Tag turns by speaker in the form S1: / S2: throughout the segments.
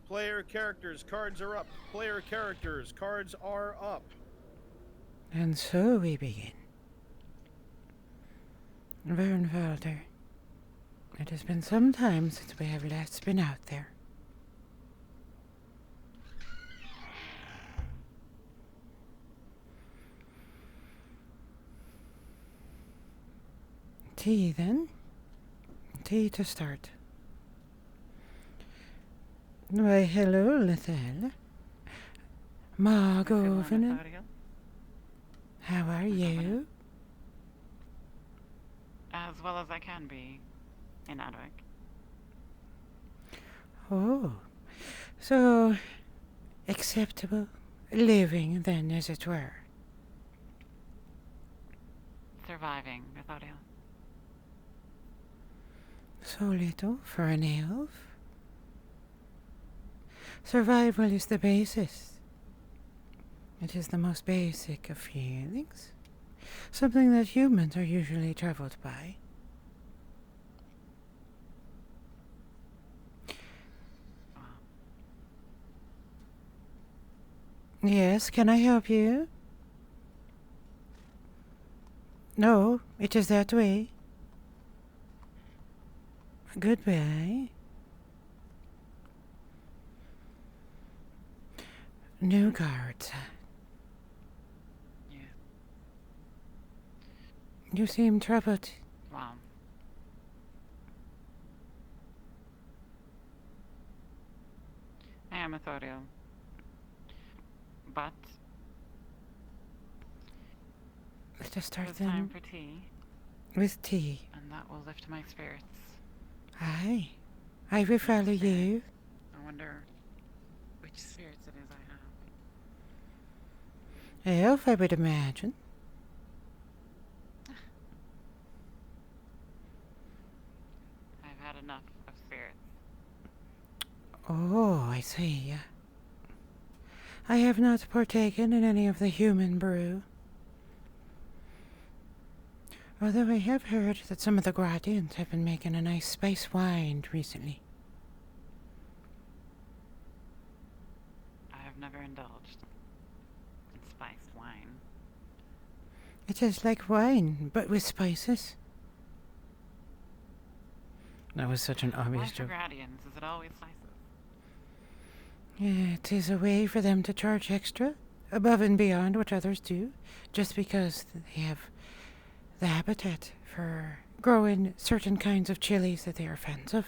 S1: Player characters, cards are up. Player characters, cards are up.
S2: And so we begin. Vernvalder, it has been some time since we have last been out there. Tea, then. Tea to start. Why, hello, Lethal. Margovinen. How are you?
S3: As well as I can be in Adwick.
S2: Oh, so acceptable living, then, as it were.
S3: Surviving, Methodio.
S2: So little for an elf. Survival is the basis. It is the most basic of feelings. Something that humans are usually troubled by. Yes, can I help you? No, it is that way. Goodbye. New guards.
S3: Yeah.
S2: You seem troubled.
S3: Wow. I am Methodio. But
S2: Let us start
S3: it's time
S2: then
S3: for tea,
S2: with tea.
S3: and that will lift my spirits.
S2: Aye, I will follow you.
S3: I wonder which spirits it is I have.
S2: Elf, I would imagine.
S3: I've had enough of spirits.
S2: Oh, I see. I have not partaken in any of the human brew. Although I have heard that some of the Guardians have been making a nice spice wine recently.
S3: I have never indulged in spiced wine.
S2: It is like wine, but with spices. That was such an
S3: Why
S2: obvious
S3: for
S2: joke.
S3: Gradians is it always spices?
S2: It is a way for them to charge extra, above and beyond what others do, just because they have the habitat for growing certain kinds of chilies that they are fans of.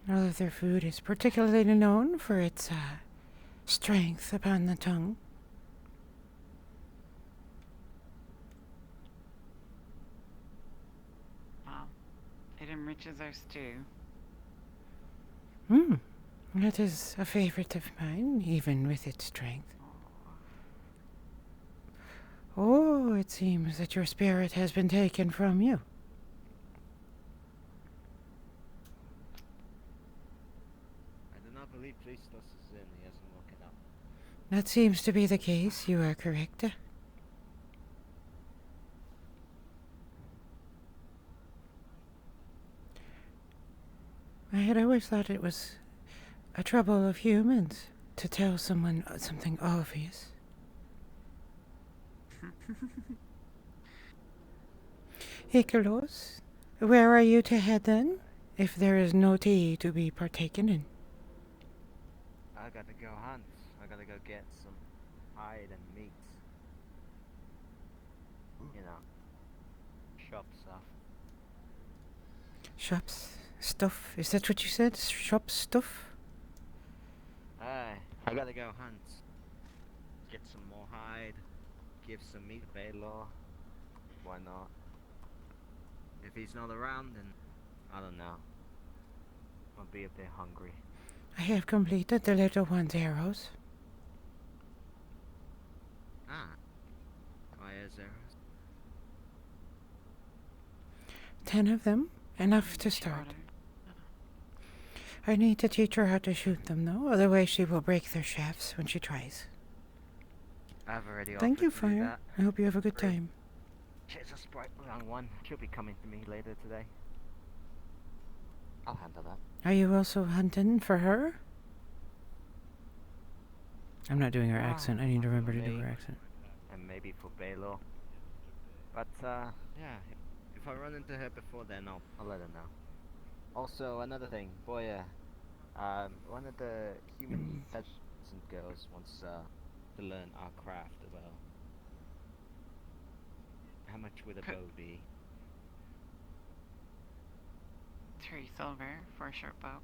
S2: All of their food is particularly known for its strength upon the tongue.
S3: Wow. It enriches our stew.
S2: That is a favorite of mine, even with its strength. Oh, it seems that your spirit has been taken from you.
S4: I do not believe Christos is in. He hasn't woken up.
S2: That seems to be the case. You are correct. I had always thought it was a trouble of humans to tell someone something obvious. Ikalos, where are you to head then, if there is no tea to be partaken in?
S4: I gotta go hunt. I gotta go get some hide and meat. You know, shop stuff.
S2: Shops, stuff, is that what you said? Shop stuff?
S4: Aye, I gotta go hunt. Get some more hide. Give some meat to Baylor. Why not? If he's not around, then I don't know. I'll be a bit hungry.
S2: I have completed the little one's arrows.
S4: Ah. Why is there?
S2: 10 of them, enough to start. I need to teach her how to shoot them, though, otherwise she will break their shafts when she tries.
S4: I've already offered
S2: Thank you,
S4: to do
S2: Fire.
S4: that.
S2: I hope you have a good
S4: Great.
S2: time.
S4: She's a sprite young one. She'll be coming to me later today. I'll handle that.
S2: Are you also hunting for her? I'm not doing her
S4: Ah,
S2: accent. I need to remember to do
S4: maybe.
S2: her accent.
S4: And maybe for Baylor. But, yeah, if I run into her before then, I'll let her know. Also, another thing, Boya, one of the human peasant girls wants, to learn our craft as well. How much would a bow be?
S3: 3 silver for a short bow.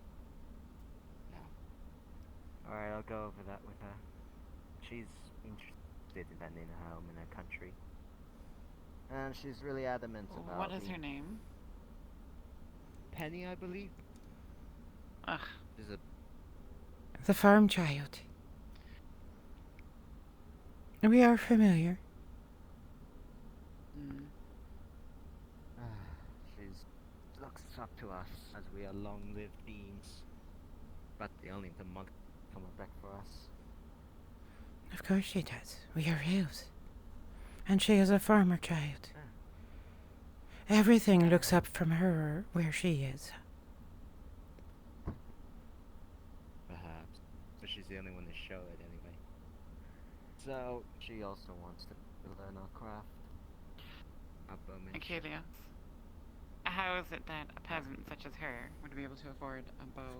S4: No. Alright, I'll go over that with her. She's interested in finding a home in her country. And she's really adamant about
S3: What is
S4: the
S3: her name?
S4: Penny, I believe.
S3: Ugh.
S4: She's a
S2: The farm child. We are familiar.
S3: Mm.
S4: she's looks up to us as we are long-lived beings. But the only the monk coming back for us.
S2: Of course she does. We are elves. And she is a farmer child. Everything looks up from her where she is.
S4: Perhaps. But she's the only one to show it anyway. So she also wants to learn our craft. Our bowmanship.
S3: Achilles. How is it that a peasant such as her would be able to afford a bow?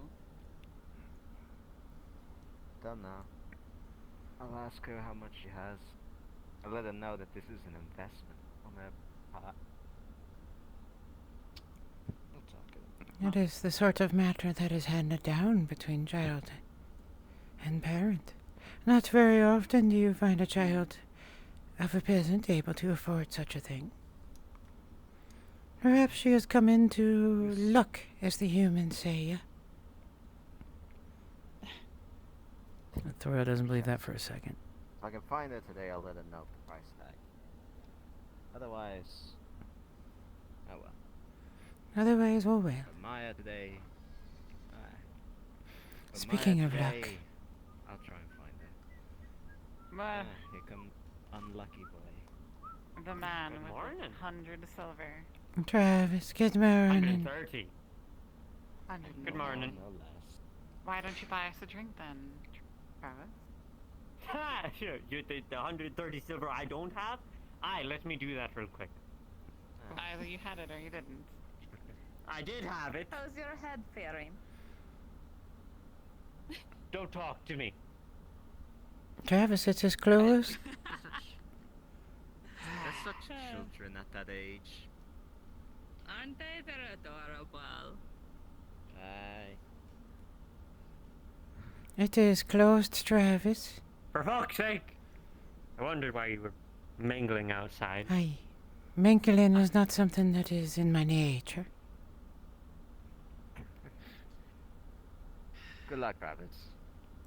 S4: Don't know. I'll ask her how much she has. I'll let her know that this is an investment on her part. We'll talk
S2: It is the sort of matter that is handed down between child and parent. Not very often do you find a child of a peasant able to afford such a thing. Perhaps she has come into luck, as the humans say. Thora doesn't believe that for a second.
S4: If I can find her today, I'll let her know the price tag. Otherwise, oh well.
S2: Otherwise, oh well.
S4: But Maya today. But
S2: Speaking
S4: Maya
S2: of
S4: today,
S2: luck.
S4: I'll try and find her.
S3: But
S4: Here comes unlucky boy.
S3: the man
S5: Good
S3: with
S5: morning.
S3: 100 silver.
S2: Travis, good morning.
S5: 130.
S3: 100.
S5: Good morning.
S4: No less.
S3: Why don't you buy us a drink then, Travis?
S5: Ha! Sure, the 130 silver I don't have? Aye, let me do that real quick.
S3: Either you had it or you didn't.
S5: I did have it.
S6: How's your head faring?
S5: Don't talk to me.
S2: Travis, it's his clothes.
S4: They're such children at that age.
S6: Aren't they? They're adorable.
S4: Aye.
S2: It is closed, Travis.
S5: For fuck's sake! I wondered why you were mingling outside.
S2: Aye. Mingling is not something that is in my nature.
S4: Good luck, Rabbits.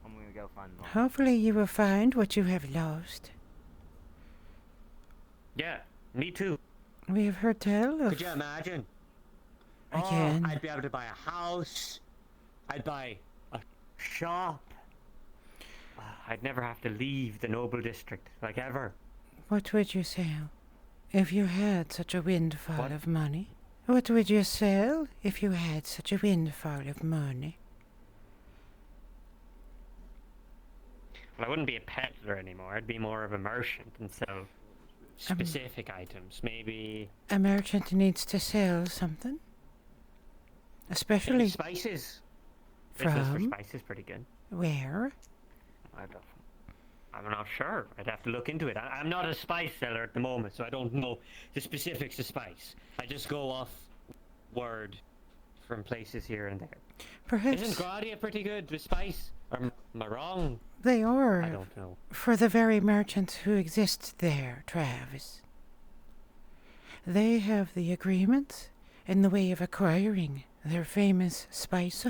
S4: I'm gonna go find Mom.
S2: Hopefully you will find what you have lost.
S5: Yeah, me too.
S2: We have heard tell of...
S5: Could you imagine?
S2: Again.
S5: Oh, I'd be able to buy a house. I'd buy a shop. I'd never have to leave the noble district, like ever.
S2: What would you sell if you had such a windfall
S5: What?
S2: of money? What would you sell if you had such a windfall of money?
S5: Well, I wouldn't be a peddler anymore. I'd be more of a merchant and sell specific items. Maybe
S2: A merchant needs to sell something. Especially
S5: spices. Business for
S2: from
S5: spices pretty good.
S2: where?
S5: I'm not sure. I'd have to look into it. I'm not a spice seller at the moment, so I don't know the specifics of spice. I just go off word from places here and there.
S2: Perhaps
S5: Isn't Gradia pretty good with spice? Or am I wrong?
S2: they are
S5: I don't know.
S2: for the very merchants who exist there, Travis. They have the agreements in the way of acquiring their famous spice.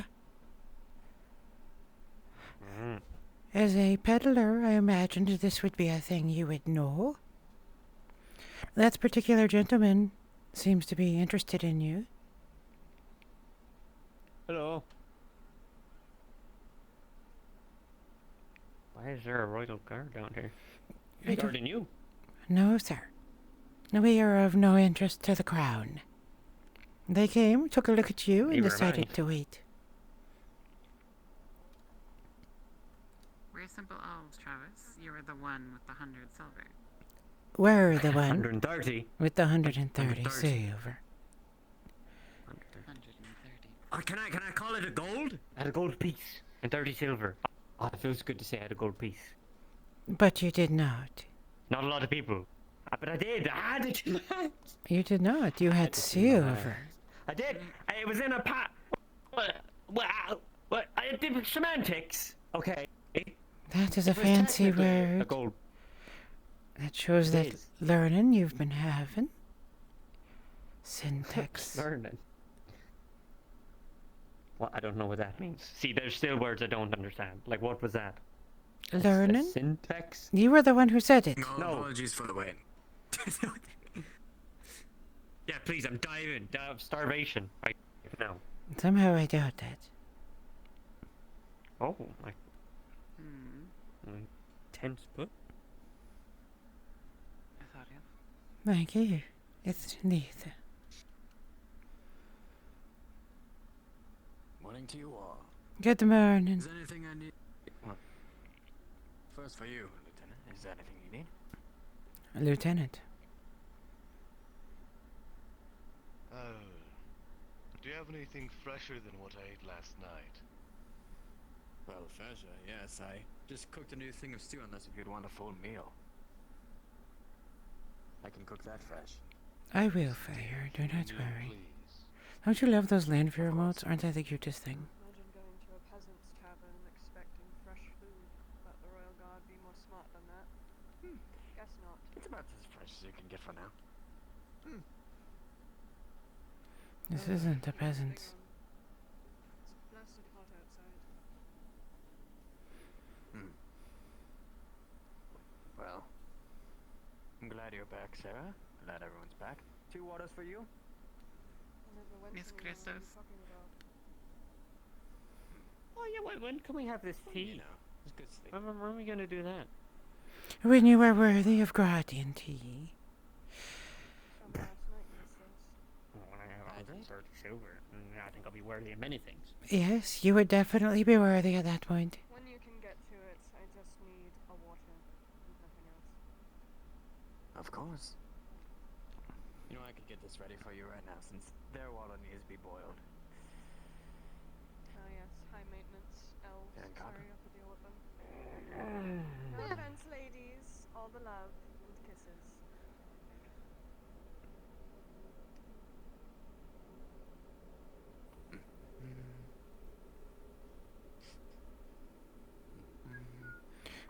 S5: Mm.
S2: As a peddler, I imagined this would be a thing you would know. That particular gentleman seems to be interested in you.
S5: Hello. Why is there a royal guard down here?
S2: I don't-
S5: Guarding you?
S2: No, sir. We are of no interest to the crown. They came, took a look at you, and
S5: Neither am
S2: decided
S5: I.
S2: to wait.
S3: We're simple elves, Travis. You were the one with the 100 silver.
S2: We're the one
S5: 130.
S2: with the 130
S5: 130.
S2: silver.
S3: 130.
S5: Oh, can I call it a gold? I had a gold piece and 30 silver. Oh, it feels good to say I had a gold piece.
S2: But you did not.
S5: Not a lot of people. But I did. I had it.
S2: You did not. You had silver.
S5: I did. It was in a pot. What? I did semantics. Okay.
S2: That is a
S5: It was
S2: fancy
S5: technically a
S2: word.
S5: gold.
S2: That shows
S5: It
S2: that
S5: is.
S2: learning you've been having. Syntax.
S5: Learning. Well, I don't know what that means. See, there's still words I don't understand. Like, what was that? A
S2: Learning?
S5: syntax?
S2: You were the one who said it.
S5: No.
S7: Apologies for the wait.
S5: Yeah, please, I'm diving. Starvation. Right now.
S2: Somehow I doubt that.
S5: Oh, my
S3: Hmm.
S5: tense book.
S3: I thought you.
S2: Thank you. It's neat.
S7: Morning to you all.
S2: Good morning.
S7: Is there anything I need? Well, first for you, Lieutenant. Is there anything you need?
S2: Lieutenant.
S8: Oh. Do you have anything fresher than what I ate last night?
S7: Well, fresher, yes. I just cooked a new thing of stew unless if you'd want a full meal. I can cook that fresh.
S2: I will, Fire. Do not
S8: Meal,
S2: worry.
S8: please.
S2: Don't you love those land view remotes? Aren't they the cutest thing?
S9: Imagine going to a peasant's tavern expecting fresh food. Let the royal guard be more smart than that. Guess not.
S7: It's about as fresh as you can get for now.
S2: This isn't a peasant's.
S9: It's blasted hot outside.
S7: Well, I'm glad you're back, Sarah. Glad everyone's back. 2 waters for you.
S9: I never went
S3: Miss
S9: anywhere. What are you
S3: Christos.
S9: talking about?
S5: Oh, yeah, when can we have this
S7: You
S5: tea?
S7: know, it's good sleep.
S5: When are we gonna do that?
S2: When you are worthy of Gradian tea.
S9: From last night, he says.
S5: Oh, I have 30 silver. I think I'll be worthy of many things.
S2: Yes, you would definitely be worthy at that point.
S9: When you can get to it, I just need a water and nothing else.
S7: Of course. You know, I could get this ready for you right now since their water needs to be boiled.
S9: Oh yes, high maintenance elves.
S7: Yeah,
S9: Sorry,
S7: copy.
S9: you have to deal with them. No offense, ladies. All the love and kisses.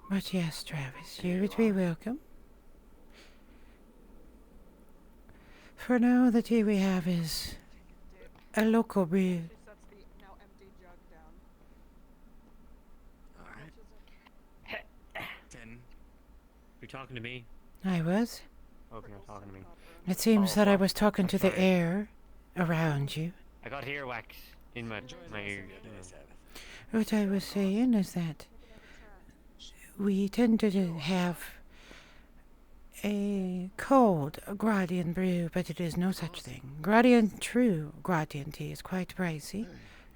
S2: But yes, Travis, you would be welcome. For now, the tea we have is
S9: Take a dip.
S2: a local brew.
S9: She sets the now empty jug down.
S7: Alright.
S9: Touches it.
S7: 10.
S5: You're talking to me?
S2: I was.
S5: Okay, you're
S9: Sprinkles
S5: talking to
S9: some
S5: me.
S9: copper.
S2: It seems
S5: Oh,
S2: that I
S5: fuck.
S2: was talking to the
S5: Sorry.
S2: air around you.
S5: I got earwax in my
S7: Enjoy the
S5: my
S7: rest
S5: ear.
S7: of your day, Sarah.
S2: What I was saying is that
S9: Take another chat.
S2: we tend to have a cold Gradian brew, but it is no such thing. True Gradian tea is quite pricey.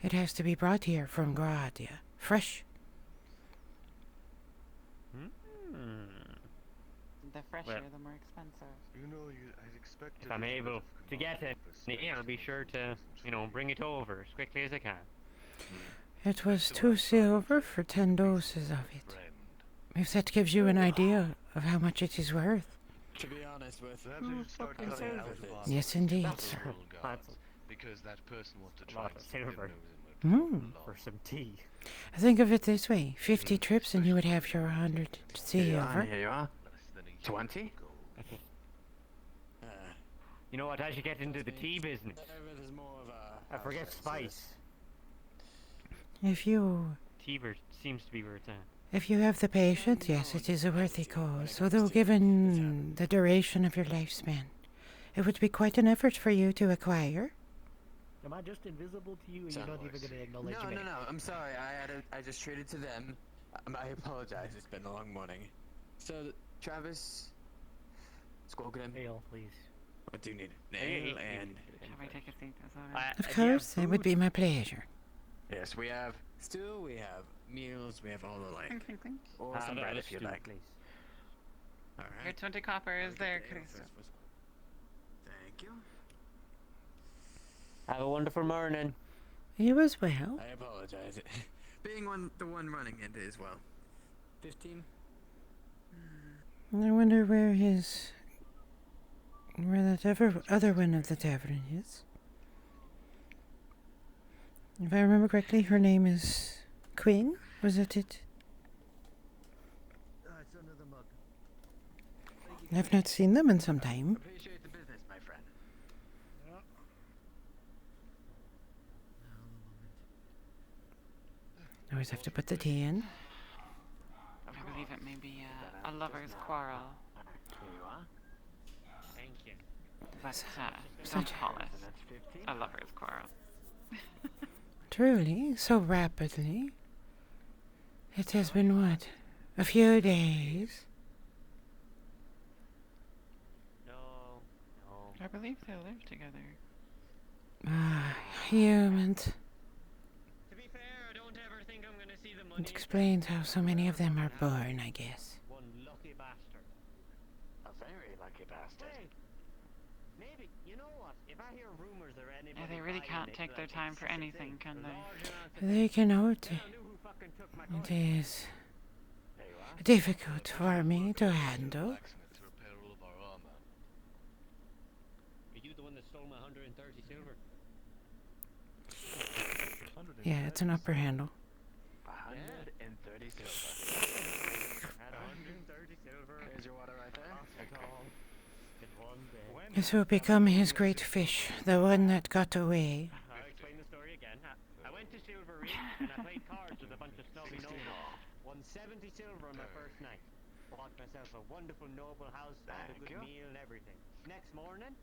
S2: It has to be brought here from Gradia. Fresh.
S3: The fresher,
S5: Well-
S3: the more expensive.
S8: You know, I'd expected.
S5: If I'm able to get it, I'll be sure to, bring it over as quickly as I can.
S2: It was 2 silver for 10 doses of it.
S8: Friend.
S2: If that gives you an idea of how much it is worth.
S7: To be honest with
S8: Perhaps you should start
S5: fucking
S8: cutting out
S7: silver
S8: of
S7: bits.
S8: our
S2: Yes, indeed.
S8: local royal guards,
S5: That's
S8: because that person wants to
S5: a
S8: try
S5: lot
S8: and
S5: of
S8: stick their
S5: silver.
S8: nose in where it
S2: Mm.
S8: doesn't
S5: For some tea.
S2: Think of it this way. 50 trips and you would have your 100
S7: Here you are,
S2: silver.
S7: here you are.
S8: belong. Less than a year
S7: 20?
S8: ago.
S5: You know what? As you get into the tea business,
S7: There's more of a
S5: I forget
S7: house
S5: spice.
S2: If you
S5: Seems to be where it's at.
S2: If you have the patience, yes, it is a worthy cause, although given the duration of your lifespan, it would be quite an effort for you to acquire.
S5: Am I just invisible to you and
S7: you're
S5: you're
S7: not
S5: not
S7: even
S5: even going to acknowledge
S7: No,
S5: me?
S7: no, no. I'm sorry. I just traded to them. I apologize. It's been a long morning. So, Travis, Skogren.
S5: Ale, please.
S7: What do you need?
S5: Ale,
S7: Ale and...
S3: Shall we take a seat? Is that right?
S2: Of course, it would be my pleasure.
S7: Yes, we have stew, we have meals, we have all the like.
S3: Clink, clink, clink.
S7: Or some bread if you'd like.
S5: please.
S7: Alright.
S3: Your 20 copper is there, Cristo.
S7: Thank you.
S5: Have a wonderful morning.
S2: You as well.
S7: I apologize. Being the one running it as well. 15?
S2: I wonder where that other one of the tavern is. If I remember correctly, her name is Queen. Was that it?
S4: It's under the mug.
S2: I've not seen them in some time.
S7: Appreciate the business, my friend.
S2: Always have to put the tea in.
S3: I believe it may be a lover's quarrel.
S7: Here you are.
S5: Thank you.
S3: But
S2: Such-
S3: don't call it
S7: And that's 15.
S3: a lover's quarrel.
S2: Truly, so rapidly. It has been what? A few days.
S5: No, no.
S3: I believe they live together.
S2: Ah, humans.
S5: To be fair, I don't ever think I'm gonna see the money.
S2: It explains how so many of them are born, I guess.
S5: One lucky bastard.
S7: A very lucky bastard.
S5: Hey, maybe, you know what? If I hear rumors or anybody
S3: Yeah, they really
S5: buying
S3: can't
S5: it,
S3: take their
S5: like,
S3: time for
S5: it's
S3: anything, can
S5: a
S3: they?
S5: large amount of
S2: They cannot.
S5: Then I knew who fucking took my
S2: It
S5: coin.
S2: is
S7: There you are.
S2: difficult for me to handle.
S8: Blacksmith to repair all of our armor.
S5: Are you the one that stole my 130 silver?
S2: Yeah, it's an upper handle.
S7: 130 silver.
S5: Had 130 silver.
S7: There's your water right there.
S5: At all. In one day.
S2: This will become his great fish, the one that got away.
S5: I'll explain the story again. I went to Silver Reef and I played cards with a bunch of snobby nobles. Won 70 silver on my first night. Bought myself a wonderful noble house, had a
S7: Thank
S5: good
S7: you.
S5: meal and everything. Next morning,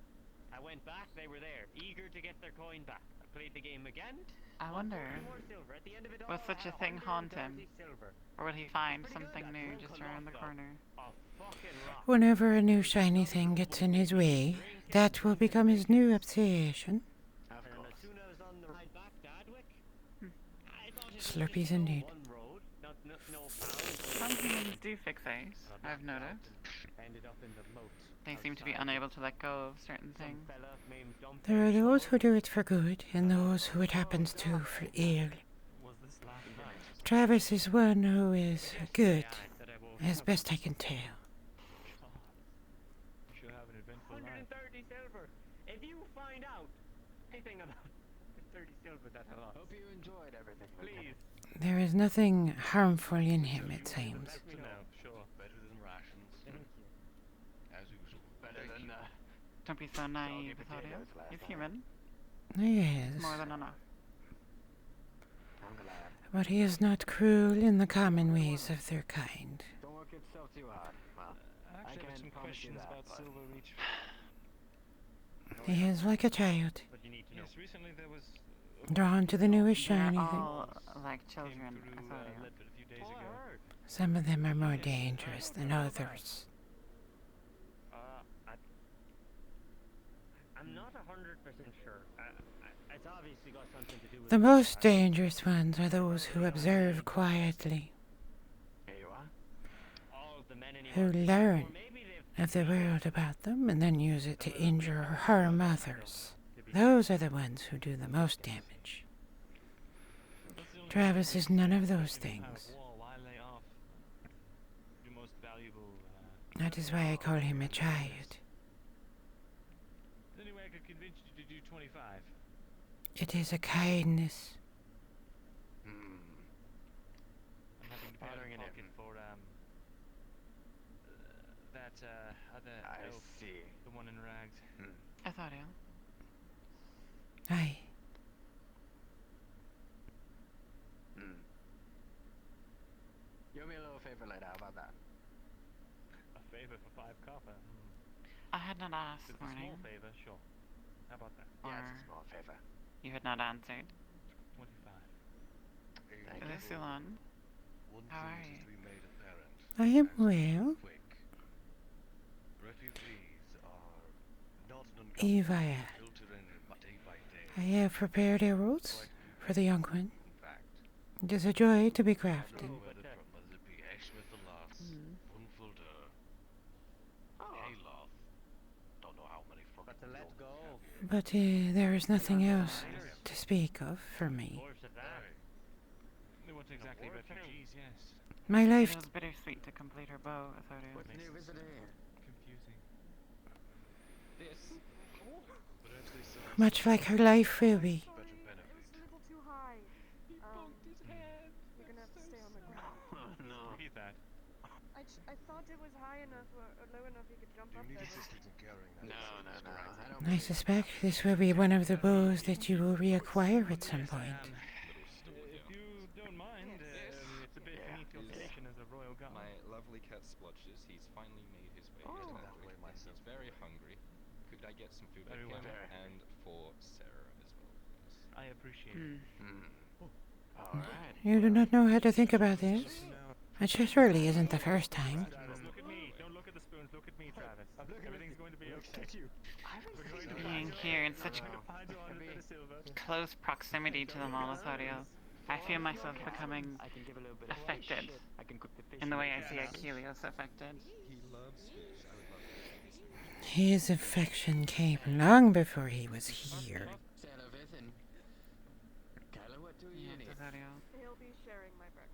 S5: I went back, they were there, eager to get their coin back. I played the game again.
S3: I
S5: won
S3: wonder,
S5: 40 more silver. At the end of it all,
S3: will such
S5: I
S3: a
S5: had
S3: thing haunt him?
S5: 130 silver.
S3: Or will he find
S5: Pretty good,
S3: something
S5: that
S3: new
S5: broke
S3: just
S5: a
S3: around the
S5: lot,
S3: corner?
S5: A fucking rock.
S2: Whenever a new shiny thing gets in his way, that will become his new obsession.
S7: Of
S5: And
S7: course.
S5: as soon as I was on the ride back to Adwick, I thought it was
S2: Slurpees
S5: just
S2: indeed.
S5: one road, no
S3: Some humans do fixate, I've noticed.
S5: Ended up in the moat.
S3: They seem to be unable to let go of certain
S5: Some
S3: things.
S5: fella named Dumpy
S2: There are those
S5: Shaw.
S2: who do it for good, and those who it happens to for ill.
S1: Was this last night?
S2: Travis is one who is good,
S5: Yeah, I said I woke
S2: as
S5: up.
S2: best I can tell.
S1: You should have an eventful night.
S5: 130 silver. If you find out anything about 30 silver that I lost,
S7: Hope you enjoyed everything.
S5: please
S2: There is nothing harmful in him, it seems.
S5: let me
S1: To
S5: know.
S1: know, sure.
S8: Better than rations,
S5: Thank you.
S8: as usual.
S7: Better than
S3: Don't be so naive,
S7: potatoes
S3: Claudio.
S7: last
S3: He's
S7: night.
S3: human.
S2: Yes,
S3: More than enough.
S7: I'm glad.
S2: but he is not cruel in the common ways of their kind.
S7: Don't work yourself too hard. Well,
S1: I actually
S7: can
S1: have some
S7: promise you
S1: questions
S7: that,
S1: about
S7: but-
S1: Silver Reach.
S2: He is like a child,
S5: What you need to know.
S1: Yes, recently there was
S2: drawn to the newest
S3: They're
S2: shiny thing.
S3: all like
S1: came
S3: children,
S1: through
S3: Claudio.
S1: Leadville a few days
S5: Oh, I
S1: ago.
S5: heard.
S2: Some of them are more dangerous than others.
S5: I'm not 100% sure. It's obviously got something to do with
S2: The most dangerous ones are those who observe quietly,
S7: here you are.
S5: all of the men
S2: who
S5: anymore.
S2: learn
S5: Or maybe they've
S2: of the world about them and then use it to injure or harm others. Those are the ones who do the most damage.
S1: That's the only
S2: Travis
S1: thing
S2: is none of
S1: I
S2: those
S1: can have
S2: things.
S1: war while lay off your most valuable.
S2: That is why I call him a child.
S1: Anyway, I could convince you to do 25.
S2: It is a kindness.
S7: Hmm.
S1: I'm having to pay out
S7: Ordering
S1: of
S7: it
S1: pocket
S7: in.
S1: for that other
S7: I
S1: elf,
S7: see.
S1: the one in rags.
S3: Claudio.
S2: Aye.
S7: Hmm. You owe me a little favor later. How about that?
S1: A favor for 5 copper.
S3: I had not asked
S1: If
S3: this
S1: it's a small
S3: morning,
S1: favor, sure. How about that?
S7: Yeah,
S3: or
S7: it's a small favor.
S3: you had not answered.
S1: 25.
S7: Thank
S3: Is
S7: you.
S3: this Sulan?
S8: One
S3: How
S8: thing
S3: are
S8: seems
S3: you?
S8: to be made apparent.
S2: I am
S8: as we
S2: well.
S8: Quick. Refugees
S2: Evia,
S8: filtering day by day.
S2: I have prepared arrows for the young one.
S8: In fact,
S2: It is a joy to be crafted.
S8: no whether from mother be Ash with the loss, Unfulder, Hayloth. Don't know how many fucking
S4: But to let
S8: children
S4: go.
S8: have.
S2: But there is nothing else to speak of for me.
S7: They weren't exactly refugees, yes.
S2: My
S3: It
S2: life,
S3: was bittersweet to complete her bow, Athorio.
S7: What's new visitor here? Confusing. This?
S8: Perhaps they saw
S2: much like her life will be.
S8: better
S9: Sorry, it
S8: benefit.
S9: was a little too high.
S7: His hand.
S9: You're gonna have to stay on the ground.
S7: No. Read that.
S9: I thought it was high enough or low enough you could jump
S8: Do
S9: up
S8: you need
S9: there. but-
S8: assistance in carrying that?
S7: No. I don't
S2: I suspect this will be one of the bows that you will reacquire at some point.
S7: If you don't mind, it's a bit beneath your station as a royal guard.
S10: My lovely cat Splotches, he's finally made his way here to
S8: that way
S10: Madrid.
S8: myself.
S10: He's very hungry. Could I get some food for
S7: Very
S10: him
S7: well.
S10: and for Sarah as well, please?
S7: I appreciate it.
S4: Alright.
S2: You do not know how to think about this. It surely isn't the first time.
S7: Travis, look at me. Don't look at the spoons. Look at me, Travis. Everything's going to be okay. We're going to
S3: Being
S7: find
S3: here in such
S7: find you on a bit of silver.
S3: close proximity to them all, Athorio, I feel myself becoming
S7: I can give a little bit of
S3: affected
S7: I can cook the fish.
S3: in the way I see Achilles affected.
S10: He loves fish. I would love to see this.
S2: His affection came long before he was here.
S7: Kyla, what do
S3: Yes, Athorio.
S9: He'll be sharing my breakfast.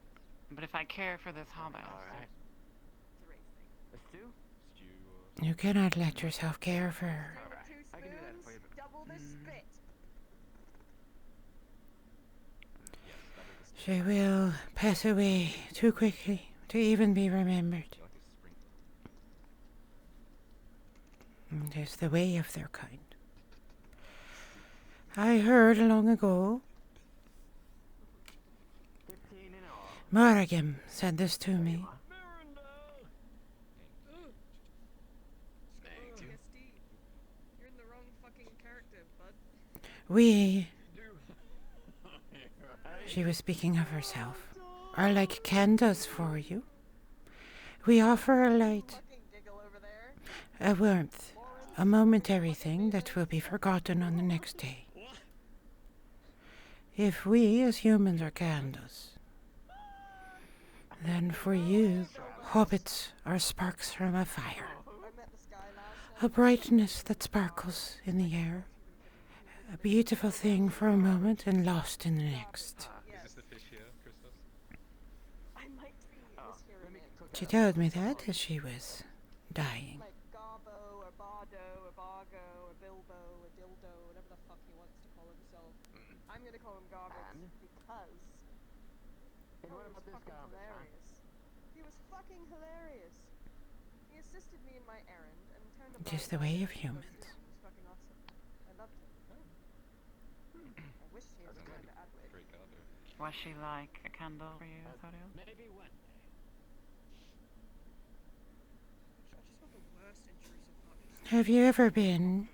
S3: But if I care for this hobbit,
S7: Alright.
S9: It's a race thing.
S7: A stew?
S10: Stew.
S2: You cannot let yourself care for her.
S9: There were 2
S7: I can do that for you.
S9: spoons, double the spit.
S10: Yes, that is the
S2: She will pass away too quickly to even be remembered.
S10: like a sprinkle.
S2: It is the way of their kind. I heard long ago
S7: 15 in all.
S2: Morrigan said this to me.
S8: Thank you.
S9: Steve, you're in the wrong fucking character, bud.
S2: We, she was speaking of herself, are like candles for you. We offer a light,
S9: Fucking giggle over there.
S2: a warmth, a momentary thing that will be forgotten on the next day. If we as humans are candles, then for you, hobbits are sparks from a fire,
S9: I met this guy last
S2: a brightness that sparkles in the air, a beautiful thing for a moment and lost in the next.
S9: Yes.
S10: Is this the fish here, Christos?
S9: I might be mishearing it.
S2: She told me that as she was dying.
S9: Like Garbo or Bardo or Bargo or Bilbo or Dildo, whatever the fuck he wants to call himself. I'm gonna call him Garbage because
S7: And what
S9: he was
S7: about this
S9: fucking
S7: garbage, huh?
S9: hilarious. He was fucking hilarious. He assisted me in my errand and turned a
S2: It is
S9: blind
S2: the
S9: eye
S2: way
S9: to
S2: of
S9: it.
S2: humans.
S9: It was fucking awesome. I loved him. I wish he had
S10: Sounds
S9: gone
S10: like
S9: to Adway.
S10: Great garbo.
S3: was she like a candle for you, Athorio?
S7: Maybe one day.
S9: I just want the worst intrusive thought.
S2: Have you ever been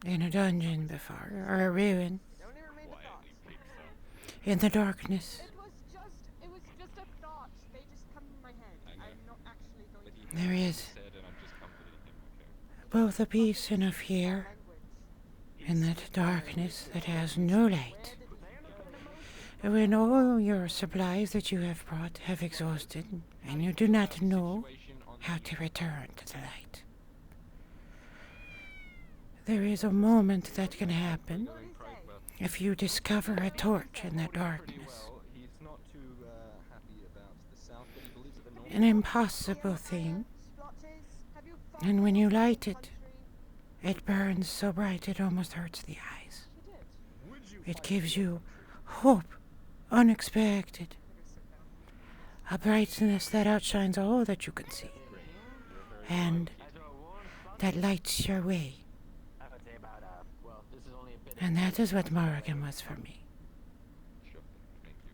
S2: in a dungeon before, or a ruin,
S9: It only remained a thought.
S10: Quietly peeks up.
S2: in the darkness?
S9: It was just a thought. They just come in my head.
S10: I know.
S9: I'm not actually going
S10: But
S9: to
S10: he
S2: There
S10: knows what
S2: is
S10: he said, and I'm just comforting him, okay?
S2: both a peace and a fear
S9: language.
S2: in that darkness that has no
S9: Where
S2: light.
S9: did he go?
S2: When all your supplies that you have brought have exhausted, and you do not know
S10: Situation on
S2: how
S10: the-
S2: to return to the light. There is a moment that can happen
S10: Going quite well.
S2: if you discover a torch in the
S10: Pretty
S2: darkness.
S10: well. He's not too happy about the south, but he believes that the north.
S2: An impossible thing,
S9: Splotches, have you
S2: and when you
S9: followed
S2: light
S9: the
S2: it,
S9: country?
S2: it burns so bright it almost hurts the eyes.
S9: She did.
S2: It gives you hope, unexpected, a brightness that outshines all that you can see, and that lights your way.
S7: I would say about, well, this is only a bit.
S2: And that is what Morrigan was for me.
S10: Sure. Thank you.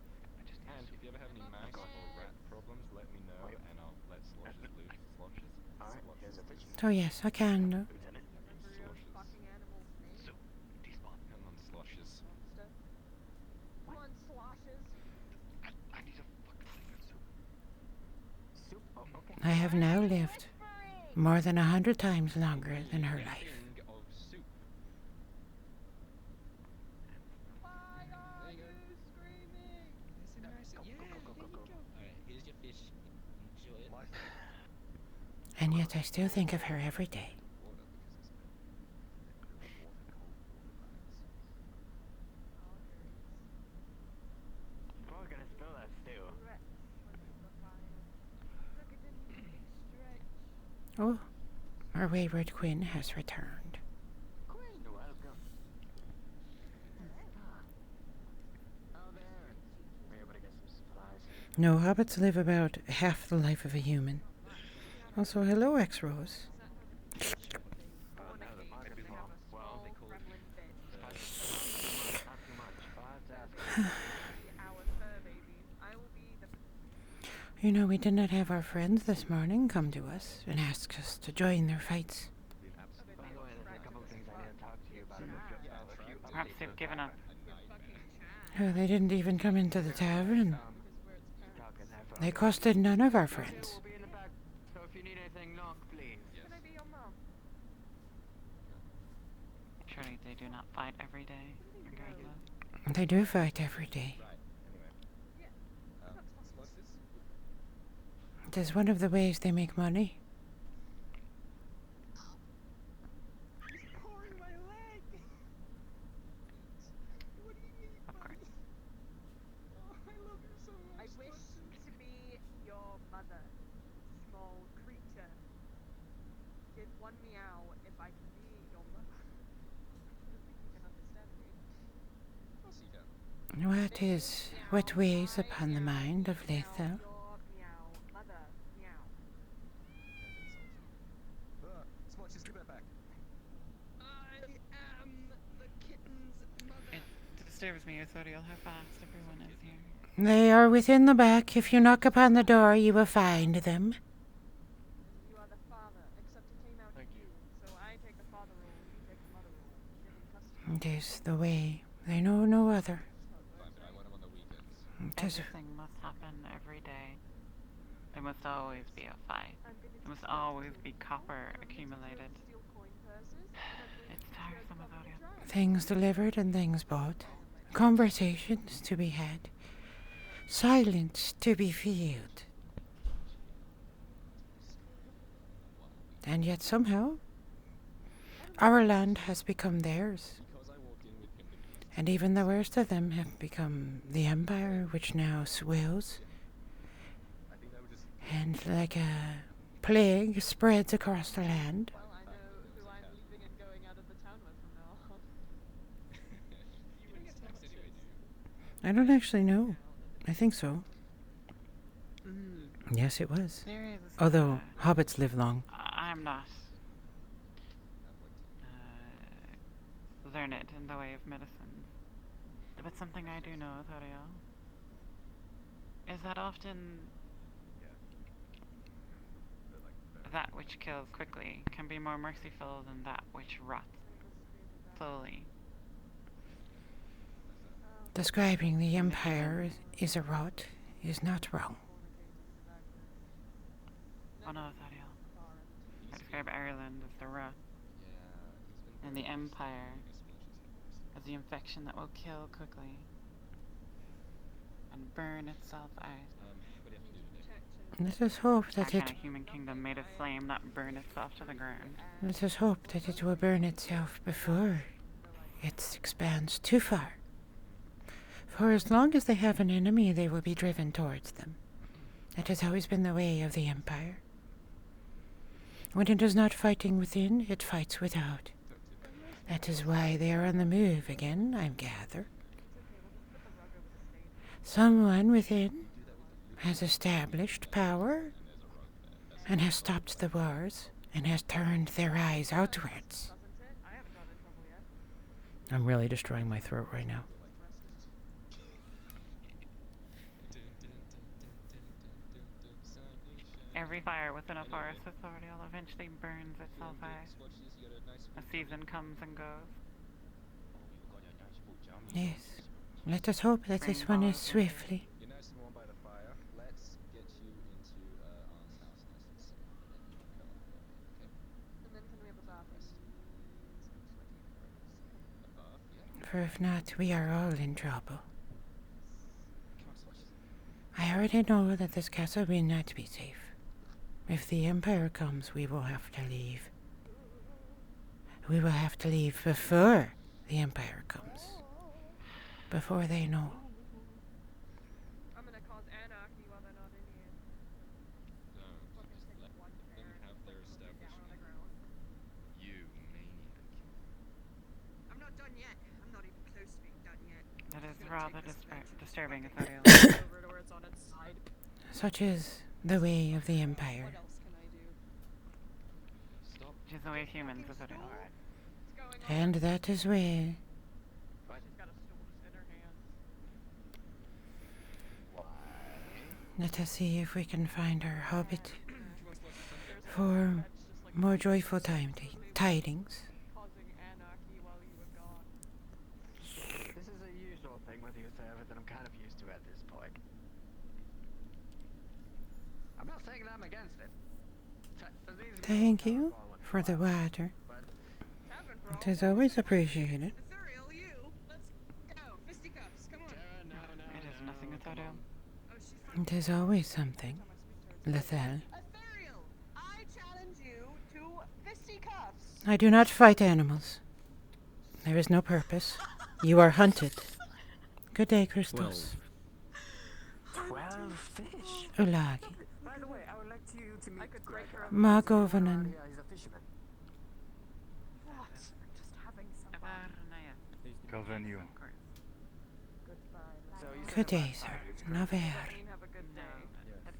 S10: And if you ever have any mouse or rat problems, let me know, and I'll let Sloshes loose. Sloshes.
S7: Alright, here's a fish.
S2: So yes, I can.
S7: Lieutenant.
S9: Remember your fucking animal's name?
S10: Come on, Sloshes.
S9: Monster. Come on, sloshes.
S8: I need a fucking thing of soup.
S7: Soup? Oh, okay.
S2: I have now lived more than 100 times longer than her life.
S10: King of soup.
S2: And yet I still think of her every day.
S7: We're gonna spill that stew.
S2: Oh, our wayward Quinn has returned.
S7: Quinn, welcome. Oh, there. We're able to get some supplies.
S2: No, hobbits live about half the life of a human. Also, hello, X-Rose.
S7: Oh, no, there might be more. Well, they call it not too much.
S2: You know, we did not have our friends this morning come to us and ask us to join their fights.
S7: By the way, there's a couple of things I need to talk to you about.
S3: Perhaps they've given up.
S2: Oh, they didn't even come into the tavern.
S7: Talking there for
S2: They costed none of our friends.
S7: We'll be in the back, so if you need anything, knock, please.
S3: Surely they do not fight every day, regardless.
S2: They do fight every day. It is one of the ways they make money.
S3: Of course.
S9: I wish to be your mother, small creature. Give one meow if I can be your mother. I don't think you can understand me.
S2: What weighs upon the mind of Lethal?
S9: Your meow, mother, meow.
S6: I am the kitten's mother.
S3: It disturbs me, Uthodiel, how fast everyone is here.
S2: They are within the back. If you knock upon the door, you will find them.
S9: You are the father, except it came out of you. So I take the father role, you take the mother role. Give him custody.
S2: It is the way. They know no other. It is
S3: Everything must happen every day. There must always be a fight. There must always be copper accumulated.
S9: Steal coin purses.
S3: It's tiresome, Uthodiel.
S2: things delivered and things bought. Conversations to be had. Silence to be filled. And yet somehow, our land has become theirs. And even the worst of them have become the empire, which now swells. And like a plague spreads across the land.
S9: Well, I know who I'm leaving and going out of the town with from now on.
S2: I don't actually know. I think so. Yes, it was.
S3: There is.
S2: Although hobbits live long.
S3: I'm not learned in the way of medicine. But something I do know, Uthodiel, is that often that which kills quickly can be more merciful than that which rots slowly.
S2: Describing the empire is a rot is not wrong.
S3: Oh no, Uthodiel. I describe Ireland as the rot, and the empire as the infection that will kill quickly and burn itself out.
S2: Let us hope
S3: That
S2: that
S3: kind of human kingdom made of flame that burned itself to the ground.
S2: let us hope that it will burn itself before it expands too far. For as long as they have an enemy, they will be driven towards them. That has always been the way of the empire. When it is not fighting within, it fights without. That is why they are on the move again, I gather. Someone within has established power and has stopped the wars and has turned their eyes outwards. I'm really destroying my throat right now.
S3: Every fire within a forest authority eventually burns itself out. A season comes and goes.
S2: Yes. Let us hope that this one is swiftly.
S10: You're nice and warm by the fire. Let's get you into Aunt's house nice and safe.
S9: And then can we have a bath?
S10: A bath? Yeah.
S2: For if not, we are all in trouble.
S10: Come on, swatches.
S2: I already know that this castle will not be safe. If the Empire comes, we will have to leave. We will have to leave before the Empire comes. Before they know.
S9: I'm gonna cause anarchy while they're not in here.
S10: Don't.
S9: Fucking
S10: Just
S9: take
S10: let
S9: one
S10: them
S9: chair and
S10: have their
S9: put it down on the
S10: establishment.
S9: ground.
S10: You maniac.
S6: I'm not done yet. I'm not even close to being done yet.
S3: That is
S6: Just gonna
S3: rather
S6: take this event to
S3: disturbing,
S6: fucking
S3: Ithariel.
S9: Over to where it's on its side.
S2: Such is the way of the Empire.
S9: What else can I do?
S10: Stop.
S3: Which is the way of humans, Ithariel.
S9: What's going on?
S2: And that is where
S9: She's got a stool just in her hand.
S2: let us see if we can find our hobbit
S9: There's a
S2: for
S9: that's just like
S2: more joyful tidings.
S9: causing anarchy while you were gone.
S7: This is a usual thing with you, Sarah, that I'm kind of used to at this point. I'm not saying that I'm against it.
S2: Thank you for the water.
S9: Tavern brawl.
S2: It is always appreciated.
S6: Ethereal, you. Let's go. Fisticuffs. Come on.
S7: Sarah, no,
S3: It is nothing, Ithariel.
S6: Oh, she's fine.
S2: It is always something. Lethal.
S6: Ethereal, I challenge you to fisticuffs.
S2: I do not fight animals. There is no purpose. You are hunted. Good day, Christos.
S7: 12 fish.
S2: Ulagi.
S7: By the way, I would like you to meet
S9: could break her up.
S2: Magovanen.
S7: He's a fisherman.
S9: What? Just having some fun.
S3: Avarnaya.
S11: Galvenue.
S3: Of course.
S7: So you said
S2: Good day,
S7: about
S2: sir.
S7: five.
S2: Naver.
S9: Dean, have a good
S3: No,
S9: day.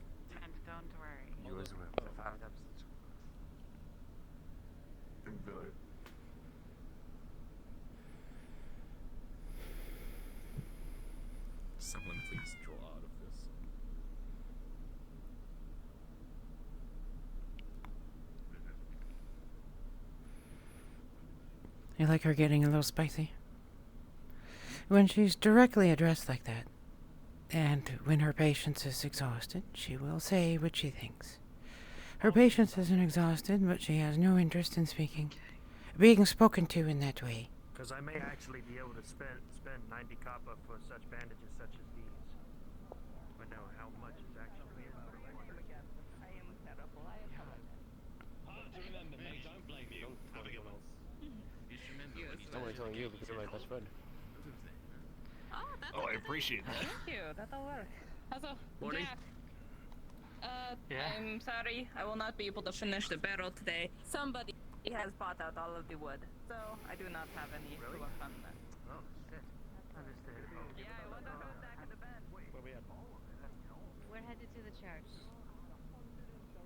S3: and don't worry.
S11: You as well.
S7: So 5 episodes.
S10: Someone please draw out of this.
S2: You like her getting a little spicy? When she's directly addressed like that, and when her patience is exhausted, she will say what she thinks. Her patience isn't exhausted, but she has no interest in being spoken to in that way.
S12: Because I may actually be able to spend 90 copper for such bandages such as these. But now how much is actually in
S5: Remember, mate, don't blame you. Everyone else.
S8: Just remember when you
S1: I'm only telling you because you're my best friend.
S8: Oh, I appreciate that.
S13: Thank you, that'll work. Also,
S8: Morning.
S13: Jack.
S5: Yeah?
S13: I'm sorry, I will not be able to finish the barrel today. Somebody has bought out all of the wood, so I do not have any to work on that.
S12: Oh, shit. Understood.
S13: Yeah, I wonder who's back in the bed.
S12: Where we at?
S14: We're headed to the church.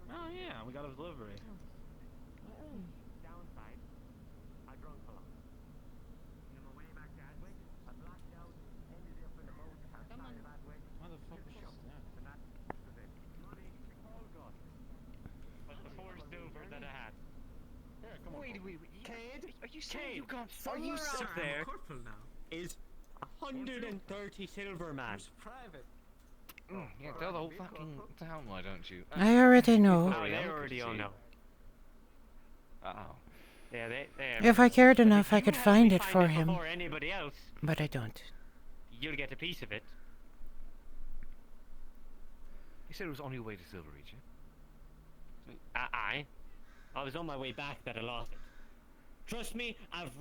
S11: Oh yeah, we got a delivery.
S12: Downside, I drunk a lot. On my way back that way, I blacked out, ended up in the boat,
S14: Come on.
S12: that way.
S11: What the fuck is that?
S12: And that was it. Money, all gone.
S5: But the 4 silver that I had.
S11: Here, come on.
S7: Wait.
S5: Cade?
S7: Are you saying you got
S5: somewhere out there
S7: corporal now?
S5: is 130 silver, man.
S7: Private.
S10: Yeah, tell the whole fucking town, why don't you?
S2: I already know.
S5: Oh, they already all know.
S10: Uh-oh.
S5: Yeah, they
S2: If I cared
S5: But if
S2: enough, I
S5: you
S2: could
S5: help
S2: find
S5: me
S2: it for him.
S5: Before anybody else,
S2: But I don't.
S5: you'll get a piece of it.
S10: You said it was on your way to Silver Reach,
S5: I was on my way back that I lost it. Trust me, I've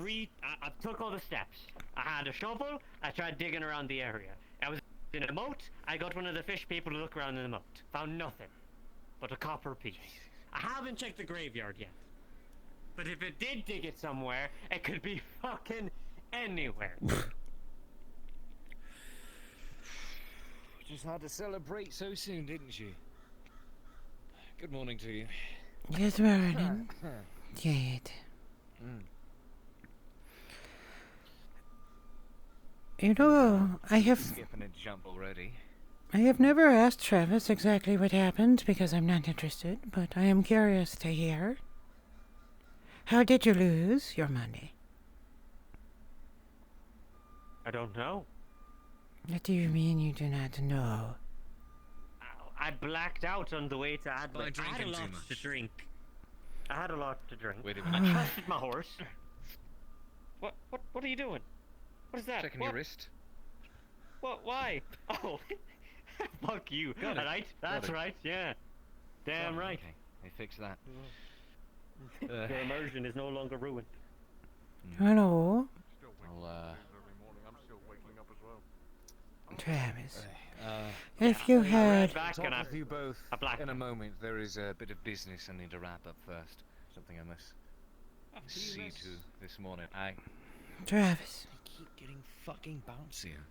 S5: took all the steps. I had a shovel, I tried digging around the area. I was in a moat, I got one of the fish people to look around in the moat. Found nothing. But a copper piece. I haven't checked the graveyard yet. But if it did dig it somewhere, it could be fucking anywhere.
S10: Just had to celebrate so soon, didn't you? Good morning to you.
S2: Good morning. Jade. You know, I have
S10: Skipping a jump already.
S2: never asked Travis exactly what happened because I'm not interested, but I am curious to hear. How did you lose your money?
S5: I don't know.
S2: What do you mean you do not know?
S5: I blacked out on the way to Adelaide. I had a
S10: drinking too
S5: lot
S10: much.
S5: to drink. I had a lot to drink.
S10: Wait a
S5: I
S10: minute.
S5: trusted my horse. What are you doing? What is that?
S10: Checking
S5: what?
S10: your wrist.
S5: What? Why? Oh, fuck you.
S10: Got it.
S5: Alright, that's
S10: it.
S5: right. Yeah, damn
S10: Sorry,
S5: right.
S10: okay.
S4: me fix that.
S5: Your immersion is no longer ruined.
S2: Hello,
S10: I'll, I'm still waking up as well.
S2: Travis. If you
S5: I'll be
S2: had...
S5: right back
S10: Talk
S5: and I
S10: with you both
S5: a black
S10: in a
S5: one.
S10: moment. There is a bit of business I need to wrap up first. Something I must see to this morning.
S2: Travis.
S10: I keep getting fucking bouncier.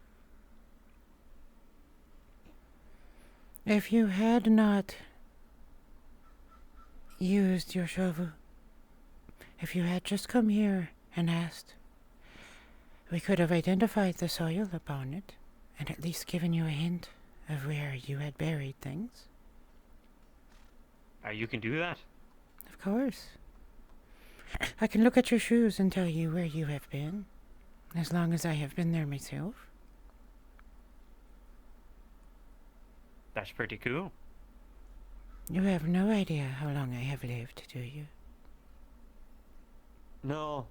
S2: If you had not used your shovel, if you had just come here and asked, we could have identified the soil upon it and at least given you a hint of where you had buried things.
S5: You can do that?
S2: Of course. I can look at your shoes and tell you where you have been, as long as I have been there myself.
S5: That's pretty cool.
S2: You have no idea how long I have lived, do you?
S5: No.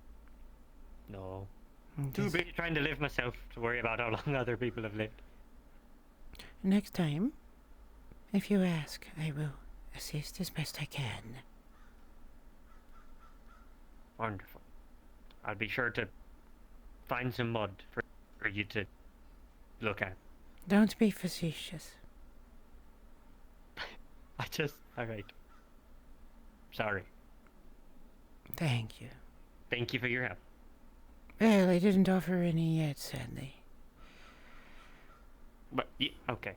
S5: No. Too
S2: Yes.
S5: busy trying to live myself to worry about how long other people have lived.
S2: Next time, if you ask, I will assist as best I can.
S5: Wonderful. I'll be sure to find some mud for you to look at.
S2: Don't be facetious.
S5: Alright. Sorry.
S2: Thank you.
S5: Thank you for your help.
S2: Well, I didn't offer any yet, sadly.
S5: But, yeah, okay.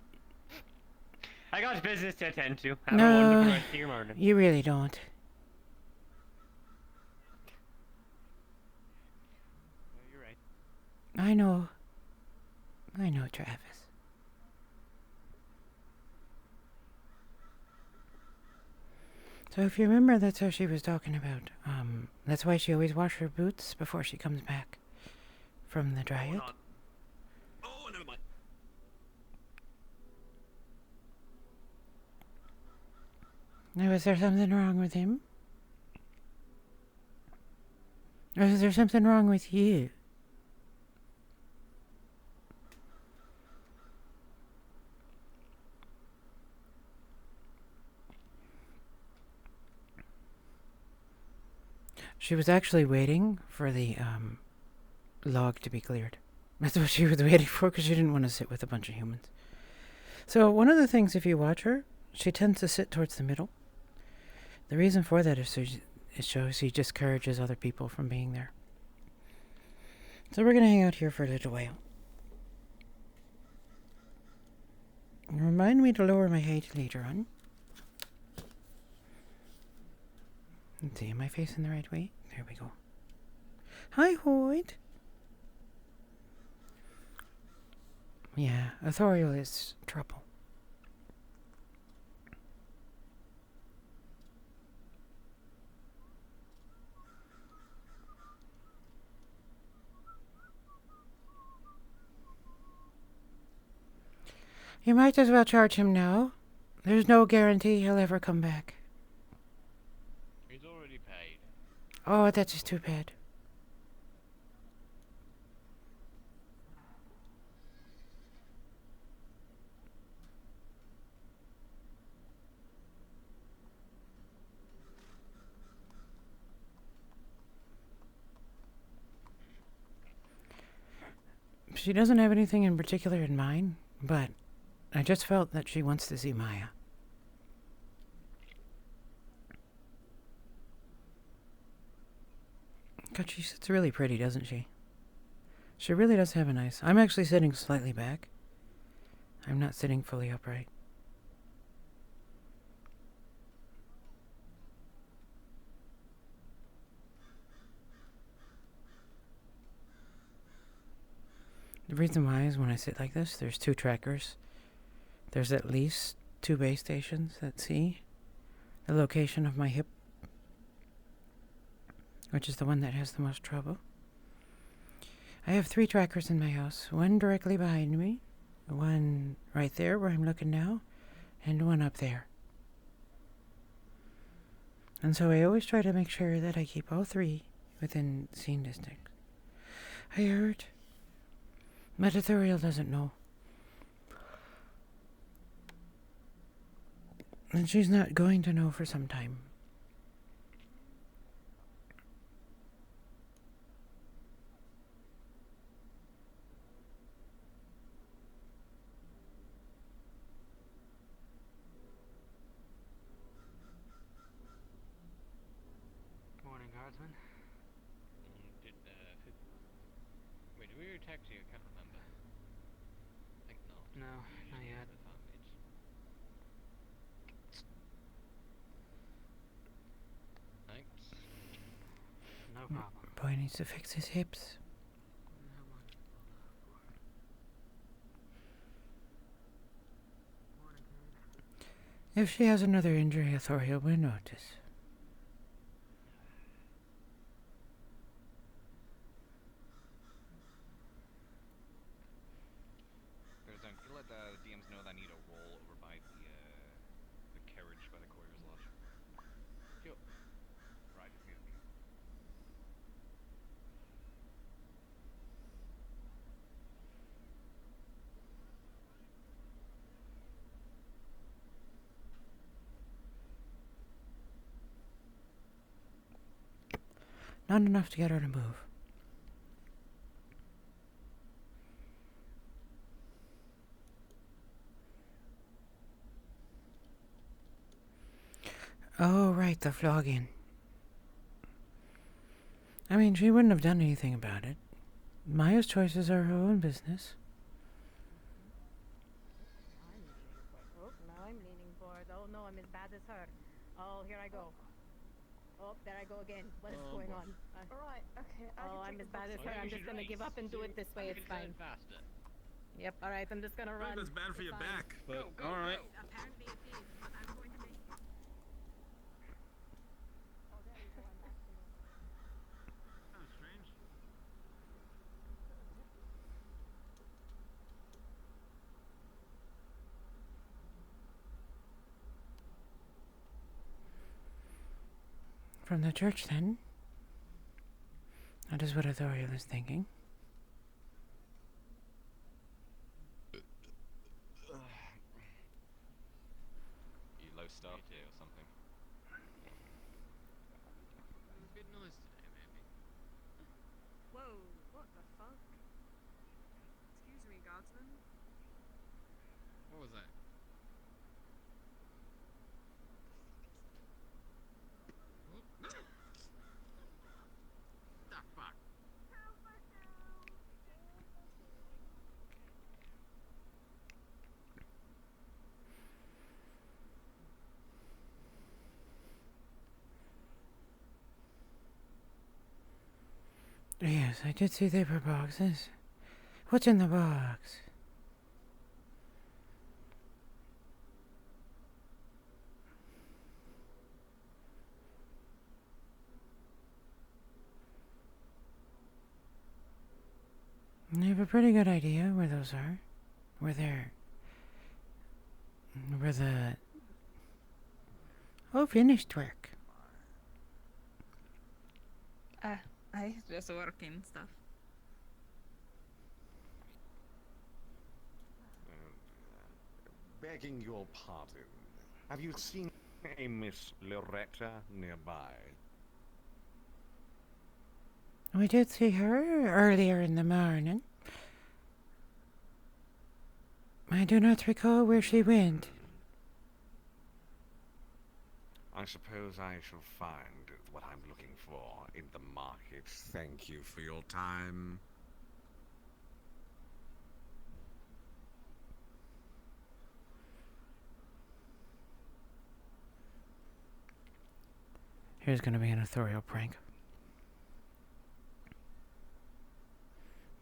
S5: I got business to attend to. Have a wonderful rest of your morning.
S2: You really don't.
S5: No, you're right.
S2: I know. I know, Travis. So if you remember, that's how she was talking about. That's why she always washes her boots before she comes back from the dryad.
S5: Oh, never mind.
S2: Now, is there something wrong with him? Or is there something wrong with you? She was actually waiting for the log to be cleared. That's what she was waiting for, because she didn't want to sit with a bunch of humans. So one of the things, if you watch her, she tends to sit towards the middle. The reason for that is so it shows she discourages other people from being there. So we're going to hang out here for a little while. Remind me to lower my height later on. Let's see, am I facing the right way? There we go. Hi, Hoyt. Yeah, authorial is trouble. You might as well charge him now. There's no guarantee he'll ever come back.
S8: He's already paid.
S2: Oh, that's just too bad. She doesn't have anything in particular in mind, but I just felt that she wants to see Maya. God, she sits really pretty, doesn't she? She really does have a nice... I'm actually sitting slightly back. I'm not sitting fully upright. The reason why is when I sit like this, there's two trackers. There's at least 2 base stations that see the location of my hip, which is the one that has the most trouble. I have 3 trackers in my house. One directly behind me, one right there where I'm looking now, and one up there. And so I always try to make sure that I keep all 3 within scene distance. I heard. Metathuriel doesn't know. And she's not going to know for some time.
S4: Morning, guardsman.
S8: Wait, did we already text you? I can't remember. I think not.
S4: No, not yet.
S8: Thanks.
S4: No problem.
S2: Boy needs to fix his hips. If she has another injury, Authorial will notice.
S10: There's can you let the DMs know that I need a roll over by the carriage by the Courier's Lodge?
S8: Sure.
S10: Right, just need
S2: Not enough to get her to move. Oh, right, the flogging. I mean, she wouldn't have done anything about it. Maya's choices are her own business.
S14: Oh, now I'm leaning forward. Oh no, I'm as bad as her. Oh, here I go. Oh, there I go again. What is going on?
S9: Alright, okay.
S14: Oh, I'm as bad as her. I'm just gonna give up and do it this way. It's fine.
S8: Faster.
S14: Yep, alright, I'm just gonna run.
S11: That's bad for
S14: It's
S11: your
S14: fine.
S11: back, but alright.
S6: Apparently it is, but I'm going to make it.
S9: Oh, there you go. I'm back to normal.
S11: Kind of strange.
S2: From the church, then. That is what Authorial is thinking.
S10: you low stuff or something.
S8: A bit noise today, maybe.
S9: Whoa, what the fuck? Excuse me, guardsman.
S8: What was that? The fuck?
S2: Yes, I did see paper boxes. What's in the box? I have a pretty good idea where those are. Where they're... Where the... Oh, finished work.
S13: I just working stuff.
S15: Begging your pardon, have you seen a Miss Loretta nearby?
S2: We did see her earlier in the morning. I do not recall where she went.
S15: I suppose I shall find what I'm looking for in the market. Thank you for your time.
S2: Here's gonna be an Authorial prank.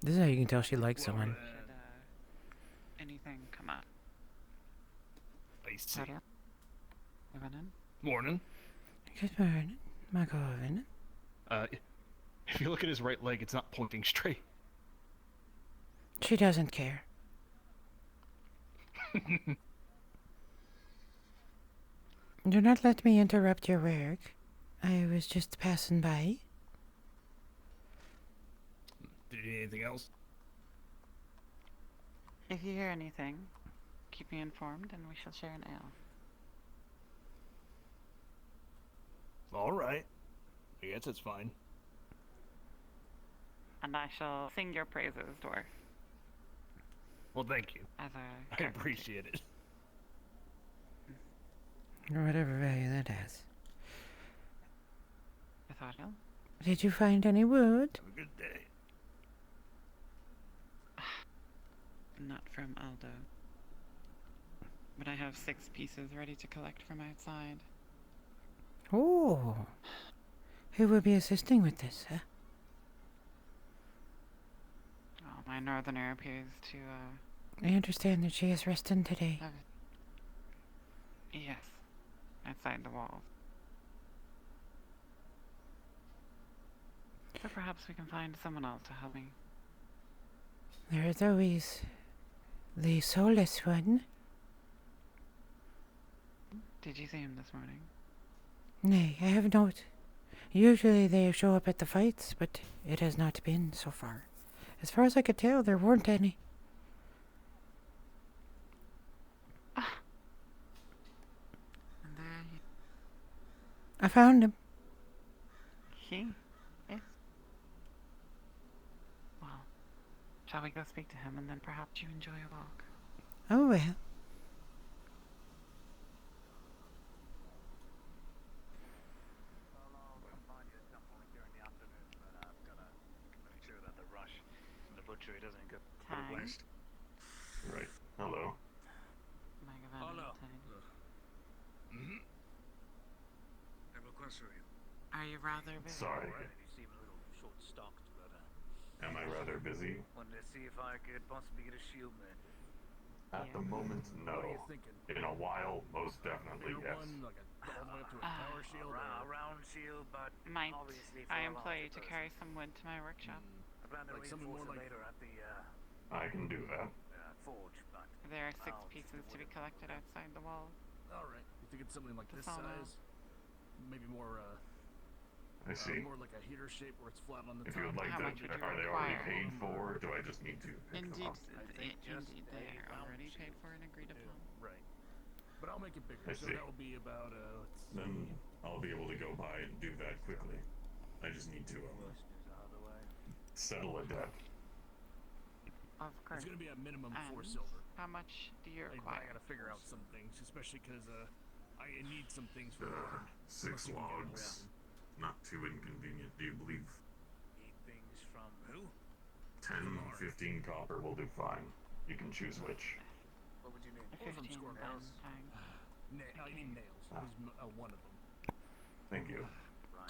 S2: This is how you can tell she likes someone.
S3: Should anything come up?
S11: I see.
S3: Authorial? Evening?
S11: Morning.
S2: Good morning, my Corvin.
S11: If you look at his right leg, it's not pointing straight.
S2: She doesn't care. Do not let me interrupt your work. I was just passing by.
S11: Did you need anything else?
S3: If you hear anything, keep me informed and we shall share an ale.
S11: Alright. I guess it's fine.
S3: And I shall sing your praises, dwarf.
S11: Well, thank you.
S3: As a
S11: I
S3: courtesy.
S11: appreciate it.
S2: Or whatever value that has.
S3: Nathaniel?
S2: Did you find any wood?
S11: Have a good day.
S3: Not from Aldo. But I have 6 pieces ready to collect from outside.
S2: Oh. Who will be assisting with this, huh?
S3: Oh, my northerner appears to,
S2: I understand that she is resting today.
S3: Yes. Outside the walls. So perhaps we can find someone else to help me.
S2: There is always the soulless one.
S3: Did you see him this morning?
S2: Nay, I have not. Usually they show up at the fights, but it has not been so far. As far as I could tell, there weren't any.
S3: And there
S2: I found him.
S3: he is. Well, shall we go speak to him and then perhaps you enjoy a walk?
S2: Oh well.
S16: Right. Hello.
S3: Hello.
S16: Mm-hmm.
S17: I have a question for you.
S3: Are you rather busy?
S16: Sorry.
S17: You seem a little short-stocked, but
S16: Am I rather busy?
S17: wanted to see if I could possibly get a shield man.
S16: At the moment, no.
S17: What are you thinking?
S16: In a while, most definitely, yes.
S17: A round shield, but
S3: Might
S17: obviously for
S3: I
S17: a
S3: employ
S17: larger
S3: you to
S17: person.
S3: carry some wood to my workshop?
S17: I plan to reinforce it later at the
S16: I can do that.
S17: forge, but
S3: There are 6
S17: I'll just
S3: pieces to be
S17: do it.
S3: collected outside the wall.
S11: Alright. You think it's something like
S3: The
S11: this
S3: sawmill.
S11: size? Maybe more,
S16: I see.
S11: more like a heater shape where it's flat on the
S16: If
S11: top.
S16: you would like
S3: How
S16: them,
S3: much would you
S16: are they already
S3: require?
S16: paid for, or do I just need to pick them
S3: Indeed,
S16: up?
S3: indeed they are already paid for and agreed upon.
S11: Right. But I'll make it bigger.
S16: I
S11: So
S16: see.
S11: that will be about, let's see.
S16: Then I'll be able to go by and do that quickly. I just need to settle a debt.
S3: Of course.
S11: It's gonna be a minimum
S3: And
S11: 4 silver.
S3: how much do you
S11: I
S3: require?
S11: gotta figure out some things, especially because I need some things for
S16: 6
S11: Unless you can get
S16: logs.
S11: around.
S16: Not too inconvenient, do you believe?
S17: Need things from who?
S16: 10, 15 copper will do fine. You can choose which.
S17: What would you need?
S3: 15
S17: nails.
S11: I need nails. There's one of them.
S16: Thank you.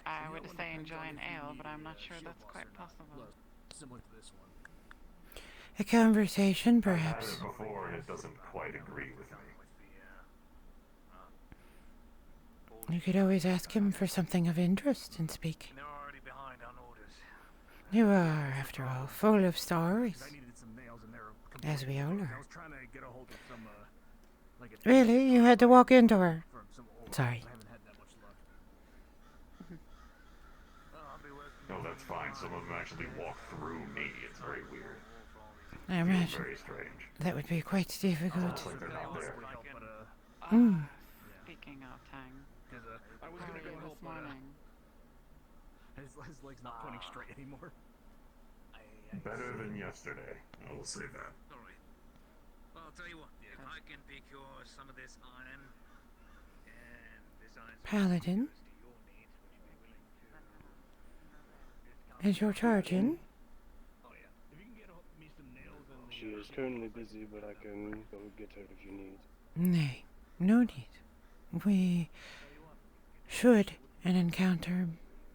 S3: I would say enjoy an ale, but I'm not sure that's quite possible.
S11: Similar to this one.
S2: A conversation,
S16: I've had
S2: perhaps.
S16: it before and it doesn't quite agree with me.
S2: You could always ask him for something of interest and speak.
S17: They're already behind on orders.
S2: You are, after all, full of stories,
S11: I needed some nails and they're
S2: as we all
S11: I
S2: are.
S11: was trying to get a hold of some, like a
S2: Really? You had to walk into her?
S11: from some old
S2: Sorry.
S11: I haven't had that much luck.
S16: No, that's fine. Some of them actually walk through me. It's very weird.
S2: I
S16: Feels
S2: imagine
S16: very strange.
S2: that would be quite difficult.
S16: Looks like they're not there.
S2: Mm.
S3: Speaking of Tang,
S11: Because I was
S3: how
S11: gonna
S3: are
S11: go
S3: you
S11: help,
S3: this morning?
S11: his leg's not pointing straight anymore.
S16: Better than yesterday. I will say that.
S17: Alright. Well, I'll tell you what. If I can procure some of this iron and this iron
S2: Paladin, is your charge in?
S18: She is currently busy, but I can go get her if you need.
S2: Nay, no need. We should an encounter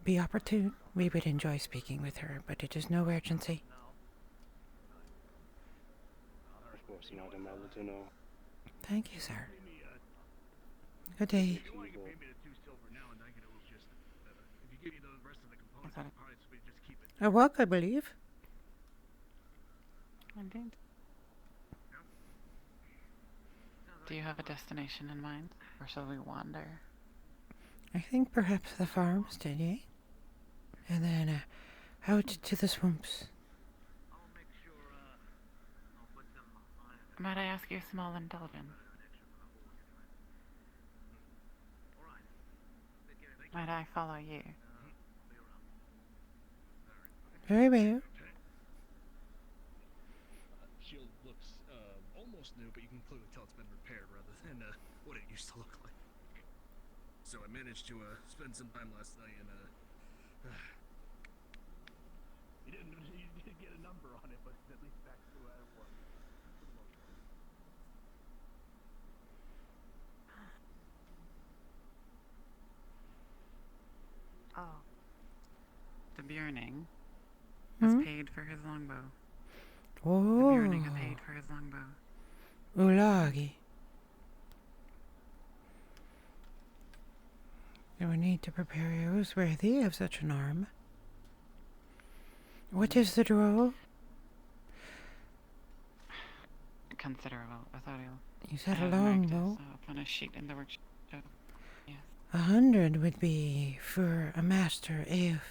S2: be opportune, we would enjoy speaking with her, but it is no urgency.
S18: Of course, Madam, I'll let her know.
S2: Thank you, sir. Good day. A walk, I believe.
S3: Indeed. Do you have a destination in mind, or shall we wander?
S2: I think perhaps the farmstead, eh? And then out to the swamps.
S3: Might I ask you a small indulgence? Might I follow you?
S2: Very well.
S11: Shield looks almost new, but you can clearly tell it's been repaired rather than what it used to look like. So I managed to spend some time last night and you didn't get a number on it, but at least back to it worked.
S3: Oh. The Bjorning has paid for his longbow.
S2: Oh.
S3: The Bjorning has paid for his longbow.
S2: Ulagi. You will need to prepare arrows worthy of such an arm. What is the draw?
S3: Considerable, Authorial.
S2: You said
S3: I
S2: a
S3: have marked
S2: longbow.
S3: this up on a sheet in the workshop. Yes.
S2: 100 would be for a master if...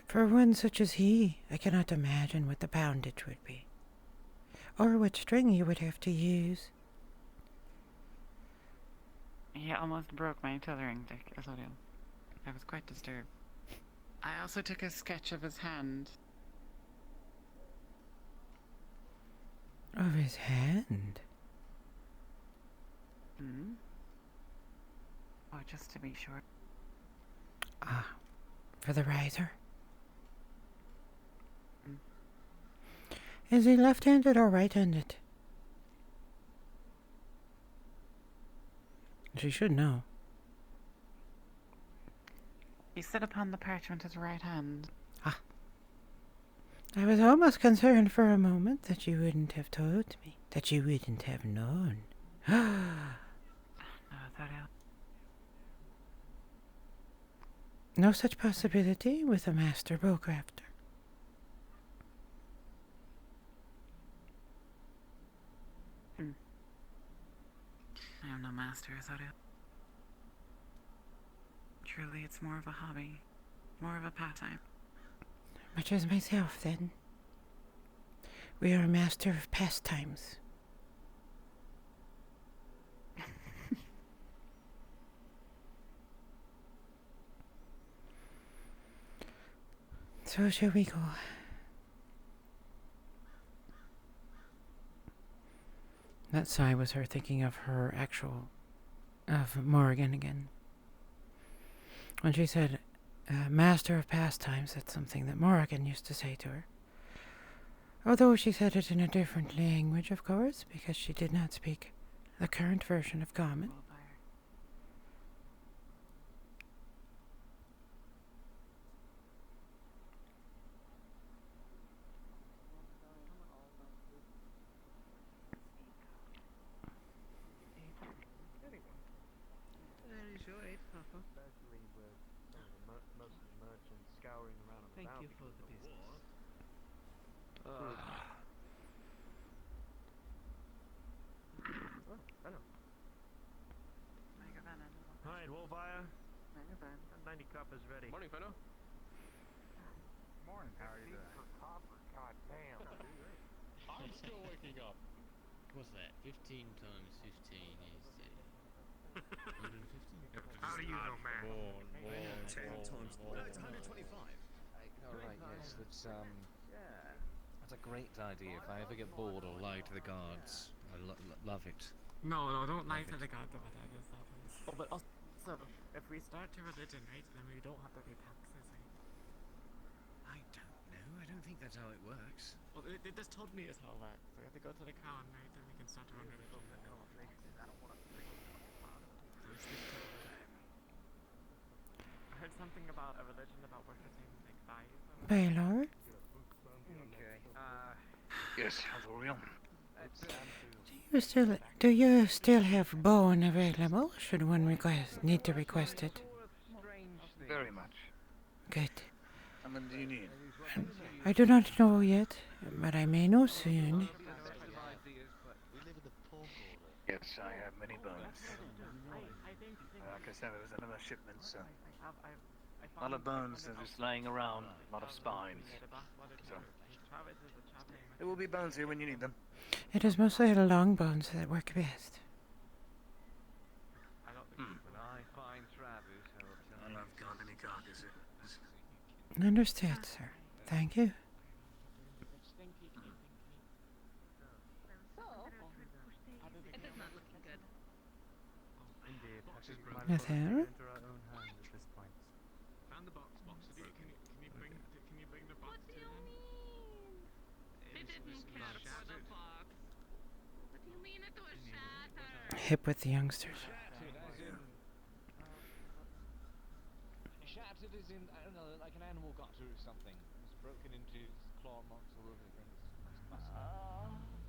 S2: For one such as he, I cannot imagine what the poundage would be. Or what string you would have to use.
S3: He almost broke my tethering deck, Authorial. I was quite disturbed. I also took a sketch of his hand.
S2: Of his hand?
S3: Hmm? Oh, just to be sure.
S2: Ah, for the riser. Is he left-handed or right-handed? She should know.
S3: He set upon the parchment his right hand.
S2: Ah. I was almost concerned for a moment that you wouldn't have told me. That you wouldn't have known.
S3: No, Authorial.
S2: No such possibility with a master bowcrafter.
S3: I am no master, Authorial. Truly, it's more of a hobby. More of a pastime.
S2: Much as myself, then. We are a master of pastimes. So shall we go? That sigh was her thinking of her of Morrigan again. When she said, master of pastimes, that's something that Morrigan used to say to her. Although she said it in a different language, of course, because she did not speak the current version of Common.
S12: Especially with most of the merchants scouring around on the
S5: Thank you
S12: bounty
S5: for the business.
S12: Oh, hello. Alright, Wolfire. That 90 copper's ready.
S10: Morning, fellow.
S7: Morning, how are you doing? God damn.
S10: I'm still waking up.
S19: What's that? 15 times 15 is 150?
S7: How do you know, man?
S19: More.
S7: 10 times 4.
S15: No, it's 125. Alright, yes, that's a great idea. If I ever get bored, I'll lie to the guards. I love it.
S3: No, don't lie to the gods about that. Oh, but also, if we start to religion, right, then we don't have to pay taxes, right?
S15: I don't know. I don't think that's how it works.
S3: Well, they just told me it's how that. So we have to go to the crown, right, then we can start our own religion. I heard something about a religion about worshipping like fires.
S2: Baylor?
S7: Okay. Yes, Authorial.
S2: Do you still have bone available? Should one need to request it?
S7: Very much.
S2: Good.
S7: How many do you need?
S2: I do not know yet, but I may know soon.
S7: Yes, I have many bones. Like I said, it was another shipment, so a lot of bones that are just laying around, a lot of spines. So there will be bones here when you need them.
S2: It is mostly the long bones that work best.
S7: I find Travis helps.
S2: Understood, sir. Thank you.
S13: It is not looking good.
S12: Indeed.
S2: Nathaniel?
S12: Into our own hands at this point.
S11: Found the box. Can you bring the box?
S13: What do you mean? They didn't care for the box. What do you mean it was shattered?
S2: Hip with the youngsters.
S15: Shattered as in, I don't know, like an animal got through something. It's broken into claw marks all over the ground.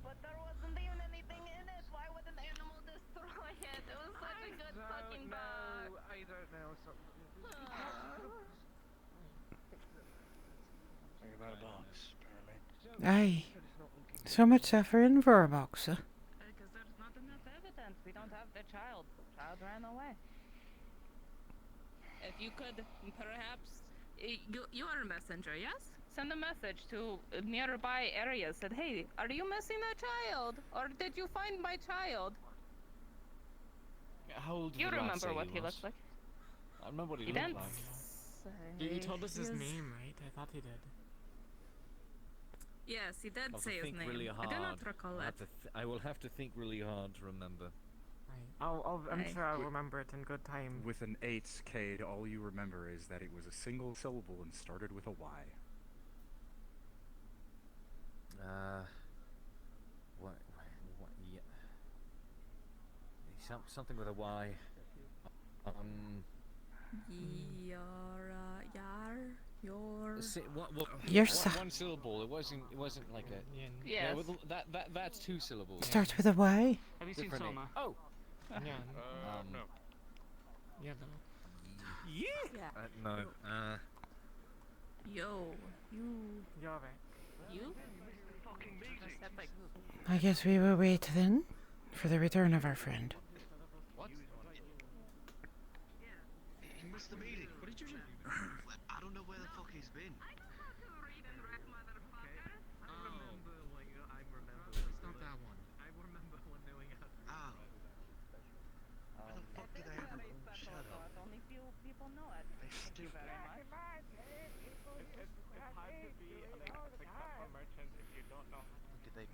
S13: But there wasn't even anything in it. Why would an animal destroy it? It was such a good fucking box.
S15: I don't know.
S7: Think about a box, apparently.
S2: Aye. So much suffering for a boxer.
S13: Because there's not enough evidence. We don't have the child. Child ran away. If you could, perhaps, you are a messenger, yes? Send a message to nearby areas. Said, hey, are you missing a child? Or did you find my child?
S15: How old did
S13: You
S15: the lad
S13: remember
S15: say
S13: what he
S15: was?
S13: looked like?
S15: I remember what he
S13: He
S15: looked
S13: didn't
S15: like.
S20: He told us his
S13: was-
S20: name, right? I thought he did.
S13: Yes, he did
S15: I'll have
S13: say
S15: to
S13: his
S15: think
S13: name.
S15: really hard.
S13: I do not recall
S15: I'll
S13: it.
S15: have to I will have to think really hard to remember.
S20: I'm
S13: Aye.
S20: sure I'll remember it in good time.
S21: With an 8, Cade, all you remember is that it was a single syllable and started with a Y.
S15: What? Yeah. Something with a Y. What?
S2: You're
S15: one syllable. It wasn't like a.
S20: Yeah.
S13: Yes.
S15: Yeah, well, that's 2 syllables.
S2: Starts with a Y.
S20: Have you seen
S15: Different name.
S20: Soma?
S15: Oh.
S20: Yeah.
S7: No.
S20: Yeah, though.
S13: Yeah.
S15: No.
S13: Yo, you.
S20: You're right.
S13: You?
S2: I guess we will wait then for the return of our friend.
S8: What? He missed the meeting. What did you do? I don't know where the fuck he's been.
S11: It's not that one.
S8: Oh. Where the fuck did they have him? Shut up.
S13: Only few people know it.
S8: They stupid.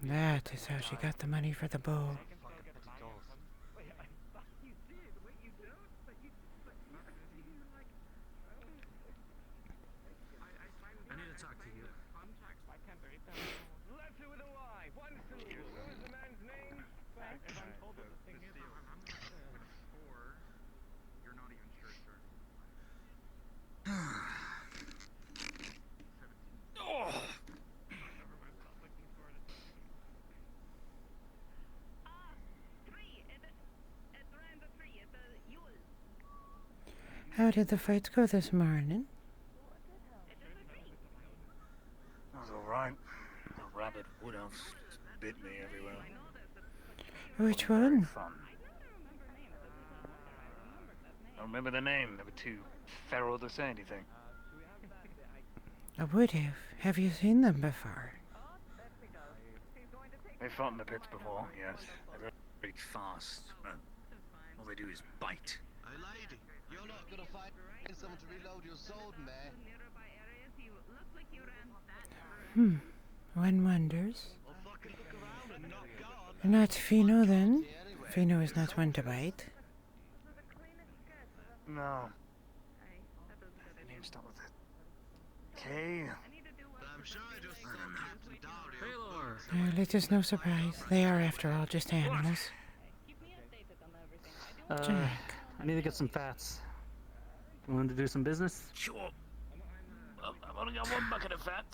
S2: That is how she got the money for the bowl.
S11: I need to talk to you.
S5: Let's do with a Y. One syllable. What is the man's name? If I'm told what the thing is,
S11: Or you're not even sure, sir.
S2: How did the fights go this morning?
S7: That was alright. A rabid wood elf just bit me everywhere.
S2: Which one?
S7: Fun. I don't remember the name. They were too feral to say anything.
S2: A wood elf. Have you seen them before?
S7: They fought in the pits before, yes. They're very fast, but all they do is bite.
S8: Hey lady, you're not gonna find someone to reload your sword in there.
S2: One wonders.
S8: Well, fucking look around and not God.
S2: Not Fino then? Fino is not one to bite.
S7: No. The name start with a K.
S8: But I'm sure I just saw Captain Dario.
S2: Well, it is no surprise. They are, after all, just animals. Jack.
S12: I need to get some fats. You want to do some business?
S7: Sure. I've only got one bucket of fat.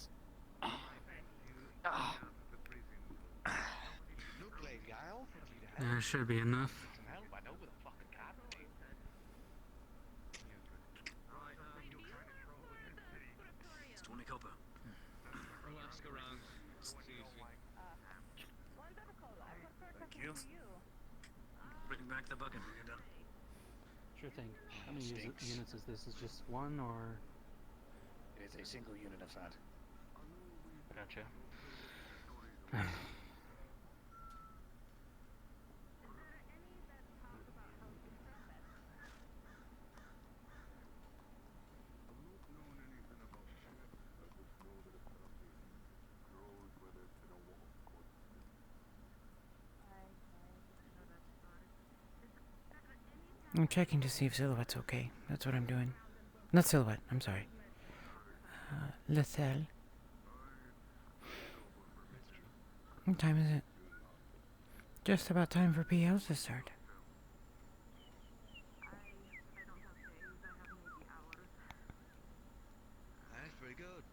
S8: Look, lady, I offered you to
S12: There should be enough.
S8: help. I know with a fucking cat.
S11: It's 20 copper.
S5: I'll ask around.
S11: Thank you. Bring back the bucket when you're done.
S12: Sure thing. How many
S7: Stinks.
S12: units is this? Is just one or?
S7: It's a single unit of fat.
S12: Gotcha.
S2: I'm checking to see if Silhouette's okay. That's what I'm doing. Not Silhouette, I'm sorry. Lethal. What time is it? Just about time for PLs to start.
S8: That's very good.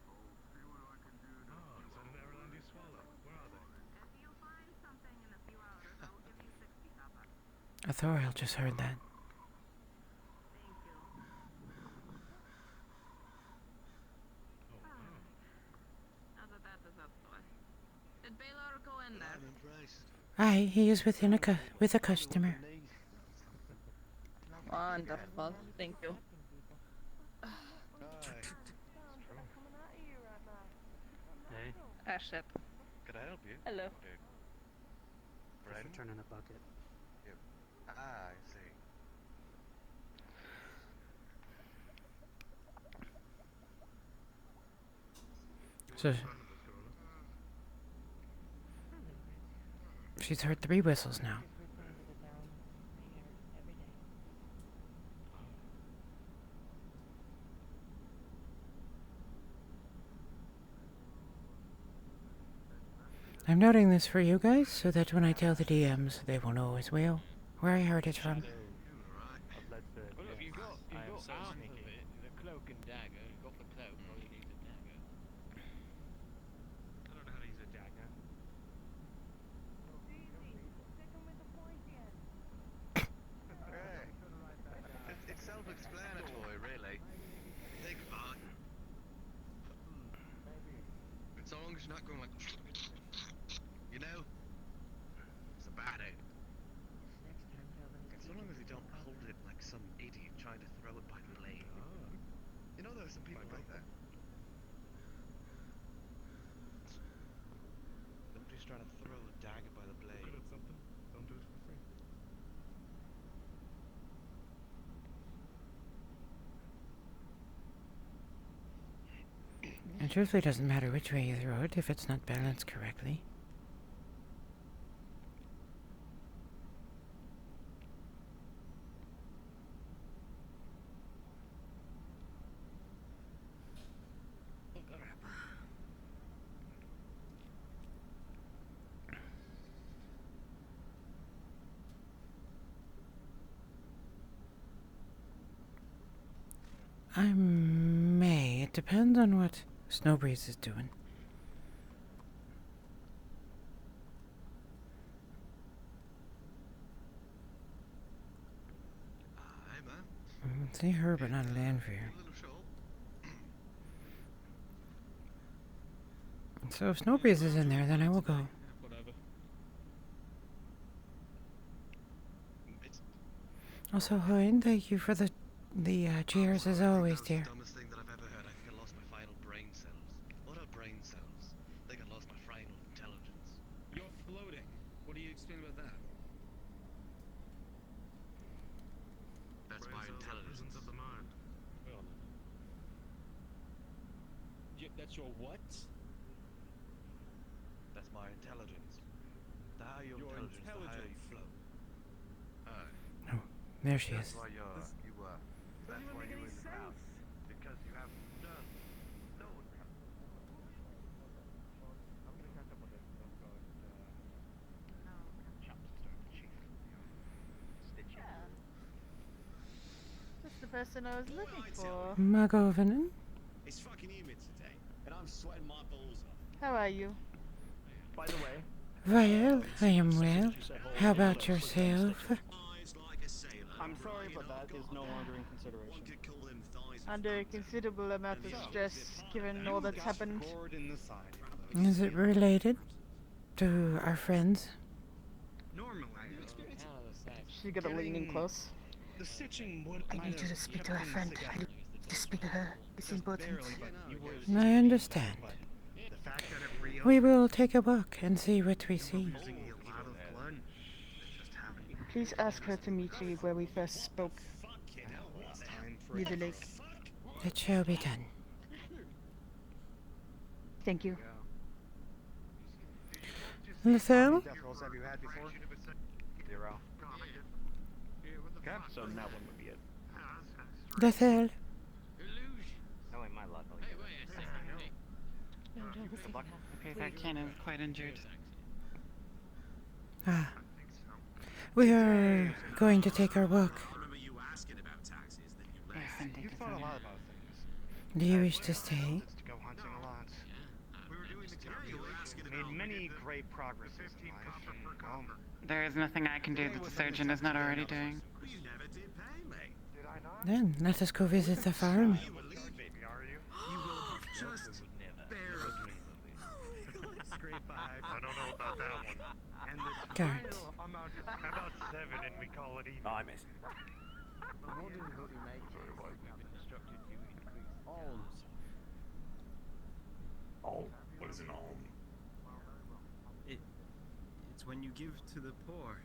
S2: Authorial just heard that.
S13: Did Baylor go in there?
S8: I'm impressed.
S2: Aye, he is with a customer.
S13: Wonderful. Thank you.
S7: Hey.
S13: Ah, shit.
S8: Could I help you?
S13: Hello.
S8: Bread?
S7: Turn in a bucket.
S8: Yep. I see.
S2: So she's heard 3 whistles now. I'm noting this for you guys so that when I tell the DMs, they will know as well where I heard it from.
S19: Well, look, you've got half of it, the cloak and dagger. You've got the cloak, all you need is a dagger.
S11: I don't know how to use a dagger.
S8: It's self-explanatory, really. Think about it. As long as you're not going like, you know, it's a bad egg. And so long as you don't hold it like some idiot trying to throw it by the blade. You know, there are some people like that. Nobody's trying to throw a dagger by the blade.
S11: Good at something. Don't do it for free.
S2: It truthfully doesn't matter which way you throw it if it's not balanced correctly. I may. It depends on what Snowbreeze is doing.
S8: Hey, man.
S2: See her, but not Lanfear. So if Snowbreeze is in there, then I will go.
S11: Whatever.
S2: Also, Hoyne, thank you for the cheers as always, dear.
S8: Dumbest thing that I've ever heard. I think I lost my final brain cells. What are brain cells? I think I lost my final intelligence.
S11: You're floating. What do you explain about that?
S8: That's my intelligence.
S11: Of the mind. Well, that's your what?
S8: That's my intelligence. The higher your intelligence, the higher you float.
S2: Oh, there she is.
S8: That's why that's why you're in the crowd. Because you have no
S14: That's the person I was looking for.
S2: Magovinen?
S1: It's fucking humid today, and I'm sweating my balls off.
S14: How are you?
S1: By the way,
S2: Well, I am well. How about yourself?
S1: I'm sorry, but that is no longer in consideration.
S14: Under a considerable amount of stress, given all that's happened.
S2: Is it related to our friends?
S1: Normally,
S14: She got a leaning close.
S1: the stitching would.
S2: I need you to speak to our friend. I need to speak to her. It's important.
S1: No,
S2: I understand. We will take a walk and see what we see.
S14: Please ask her to meet you where we first spoke. Near the lake.
S2: It shall be done.
S14: Thank you.
S2: Lethal?
S4: Death rolls have you had before? 0.
S7: Okay, so now when would be it?
S2: Lethal.
S4: Oh, wait, my luck.
S5: Hey, wait a second. Hey.
S4: Good luck.
S3: Okay, that cannon is quite injured.
S2: Ah. We are going to take our walk.
S8: I remember you asking about taxes, then you left.
S3: Yes, indeed.
S7: You've thought a lot about things.
S2: Do you wish to stay?
S7: To go hunting a lot.
S8: We were doing the calculation.
S7: Made many great progresses in life. And,
S3: There is nothing I can do that the surgeon is not already doing.
S8: Well, you never did pay me.
S7: did I not?
S2: Then let us go visit the farm.
S8: You will leave.
S7: Baby, are you?
S8: You will just barely.
S12: I don't know about that one.
S7: And this
S2: Guard.
S7: final amount is about 7 and we call it even.
S12: I miss.
S16: All? What is an alm?
S1: It's when you give to the poor.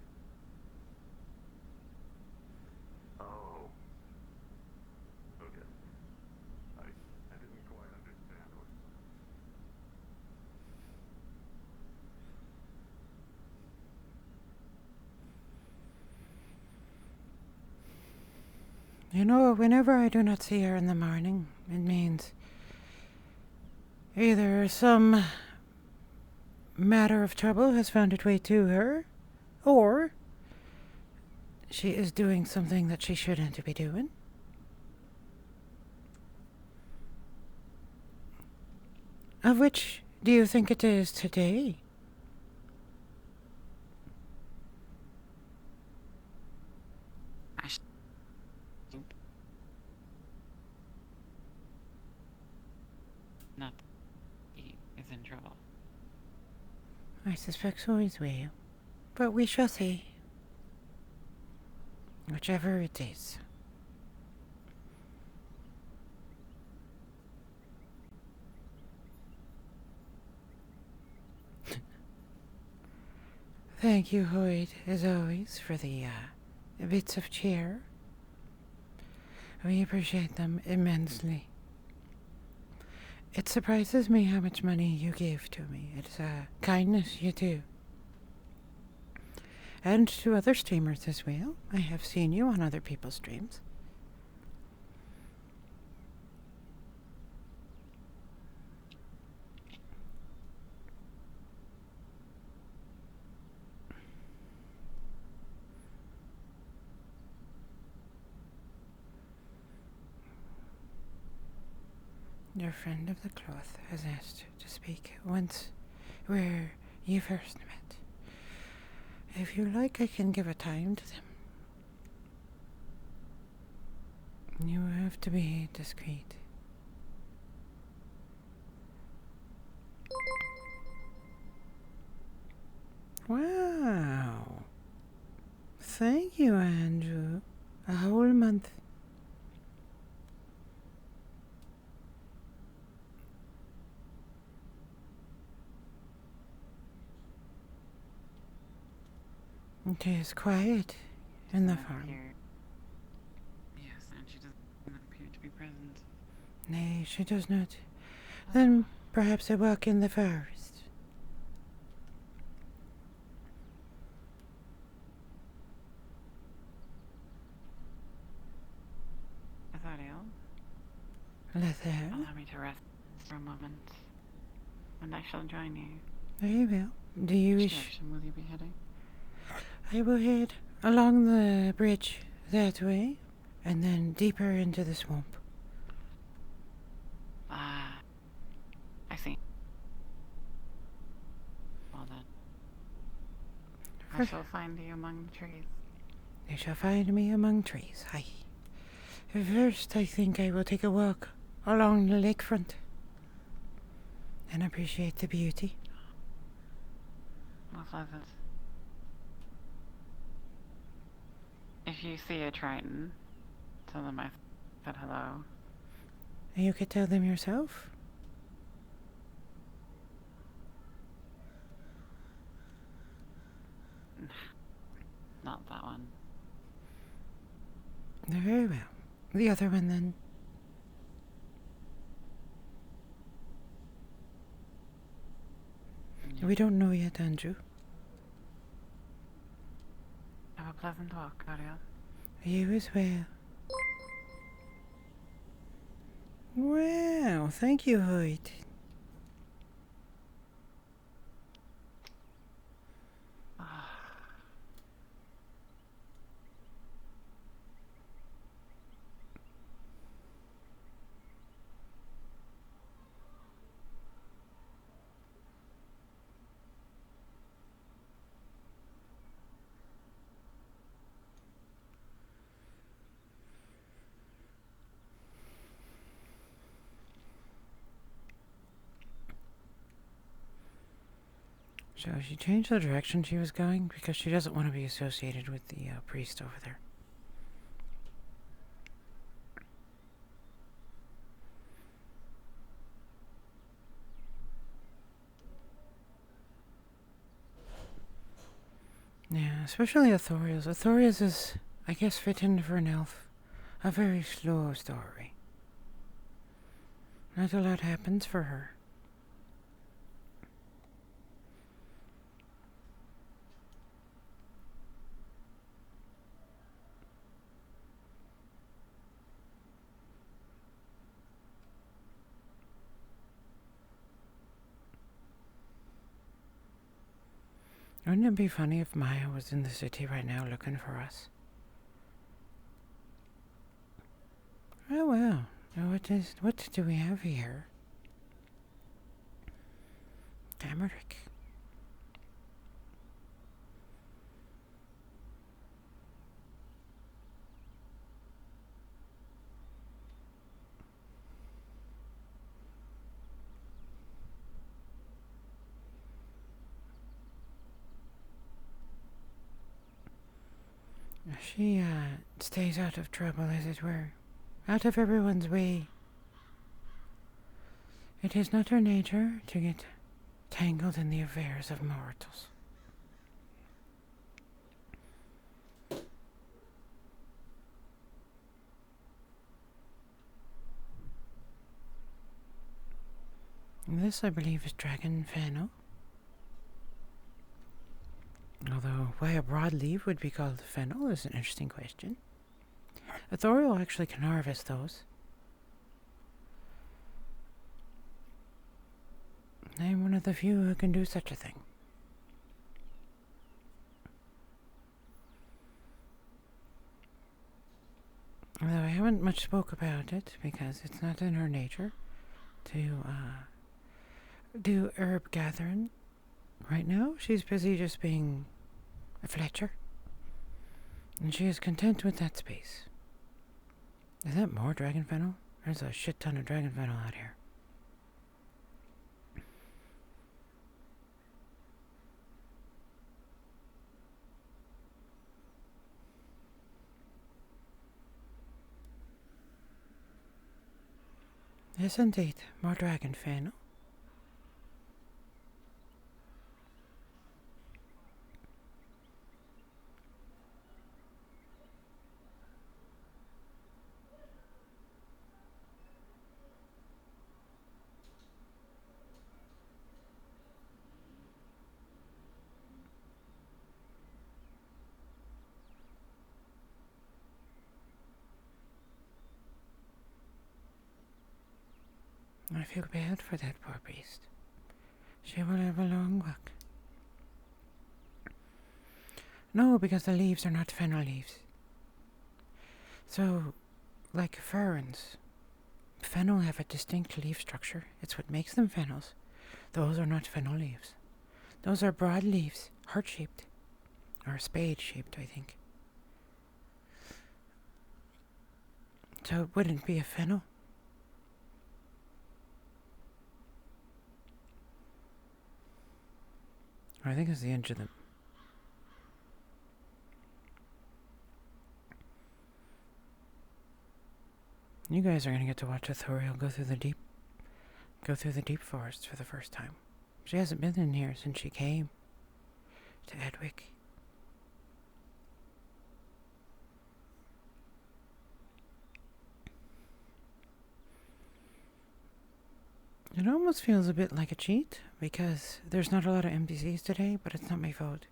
S16: Oh. Okay. I didn't quite understand what.
S2: You know, whenever I do not see her in the morning, it means either some matter of trouble has found its way to her, or she is doing something that she shouldn't be doing. Of which do you think it is today?
S3: Not he is in trouble.
S2: I suspect so as well. But we shall see. Whichever it is. Thank you, Hoyt, as always, for the bits of cheer. We appreciate them immensely. It surprises me how much money you give to me. It's a kindness you do. And to other streamers as well. I have seen you on other people's streams. Your friend of the cloth has asked to speak once where you first met. If you like, I can give a time to them. You have to be discreet. Wow. Thank you, Andrew. A whole month. It is quiet in the farm.
S3: Yes, and she doesn't appear to be present.
S2: Nay, she does not. Then perhaps I walk in the forest.
S3: Azariel,
S2: Lethal.
S3: allow me to rest for a moment, and I shall join you.
S2: Very well. Do you
S3: Which
S2: wish?
S3: direction will you be heading?
S2: I will head along the bridge that way, and then deeper into the swamp.
S3: Ah, I see. Well then, I shall find you among the trees.
S2: You shall find me among trees. Aye. First, I think I will take a walk along the lakefront and appreciate the beauty.
S3: Most pleasant. If you see a Triton, tell them I said hello.
S2: You could tell them yourself.
S3: Not that one.
S2: Very well. The other one, then. We don't know yet, Andrew.
S3: Have a pleasant walk, Ariel.
S2: You as well. Wow, thank you, Hoyt. So she changed the direction she was going because she doesn't want to be associated with the priest over there. Yeah, especially Arthurius. Arthurius is, I guess, fitting for an elf. A very slow story. Not a lot happens for her. Wouldn't it be funny if Maya was in the city right now looking for us? Oh well. Now what do we have here? Tamarick. She stays out of trouble, as it were. Out of everyone's way. It is not her nature to get tangled in the affairs of mortals. This, I believe, is dragon fennel. Although, why a broadleaf would be called fennel is an interesting question. Authorial actually can harvest those. I'm one of the few who can do such a thing. Although I haven't much spoke about it because it's not in her nature to do herb gathering. Right now, she's busy just being a Fletcher. And she is content with that space. Is that more dragon fennel? There's a shit ton of dragon fennel out here. Yes, indeed. More dragon fennel. I feel bad for that poor beast. She will have a long walk. No, because the leaves are not fennel leaves. So, like ferns, fennel have a distinct leaf structure. It's what makes them fennels. Those are not fennel leaves. Those are broad leaves, heart-shaped. Or spade-shaped, I think. So it wouldn't be a fennel. I think it's the edge of them. You guys are gonna get to watch Authorial go through the deep forest for the first time. She hasn't been in here since she came to Edwick. It almost feels a bit like a cheat, because there's not a lot of NPCs today, but it's not my fault.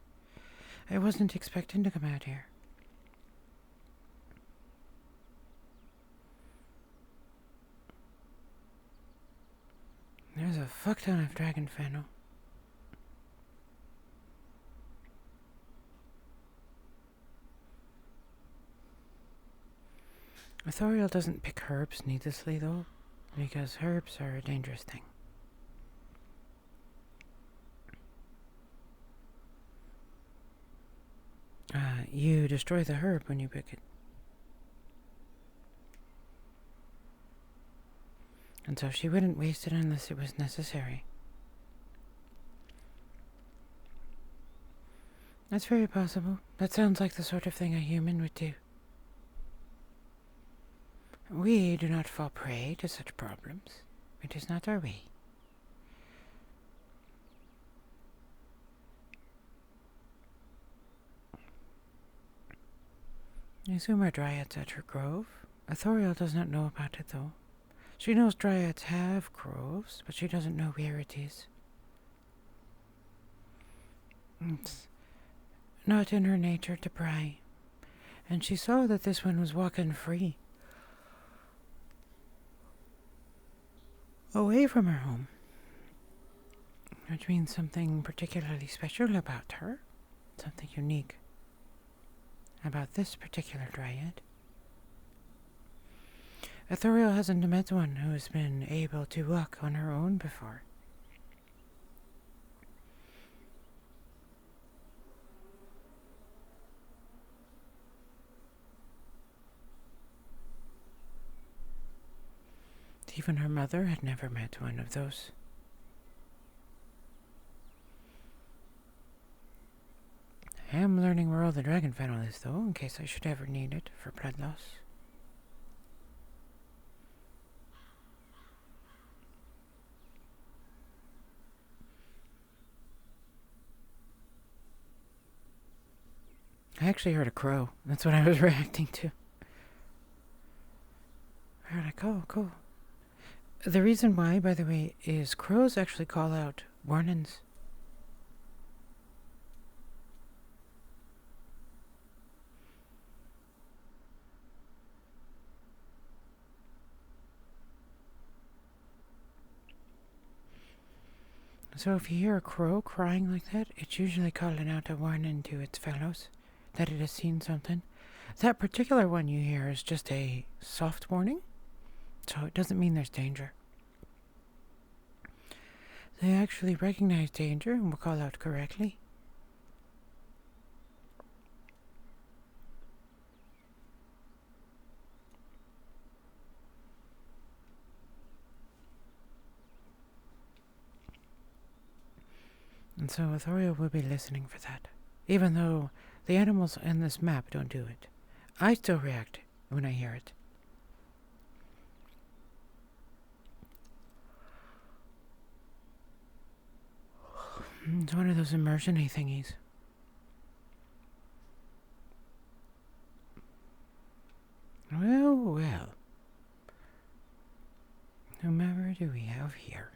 S2: I wasn't expecting to come out here. There's a fuck ton of dragon fennel. Authorial doesn't pick herbs needlessly, though, because herbs are a dangerous thing. You destroy the herb when you pick it. And so she wouldn't waste it unless it was necessary. That's very possible. That sounds like the sort of thing a human would do. We do not fall prey to such problems. It is not our way. I assume our dryads at her grove. Authorial does not know about it, though. She knows dryads have groves, but she doesn't know where it is. It's not in her nature to pry. And she saw that this one was walking free. Away from her home. Which means something particularly special about her. Something unique about this particular dryad. Authorial hasn't met one who has been able to walk on her own before. Even her mother had never met one of those. I am learning where all the dragon fennel is, though, in case I should ever need it for blood loss. I actually heard a crow. That's what I was reacting to. I heard like, oh, cool. The reason why, by the way, is crows actually call out warnings. So if you hear a crow crying like that, it's usually calling out a warning to its fellows that it has seen something. That particular one you hear is just a soft warning, so it doesn't mean there's danger. They actually recognize danger and will call out correctly. And so Authorial will be listening for that, even though the animals in this map don't do it. I still react when I hear it. It's one of those immersion-y thingies. Well, well. Whomever do we have here?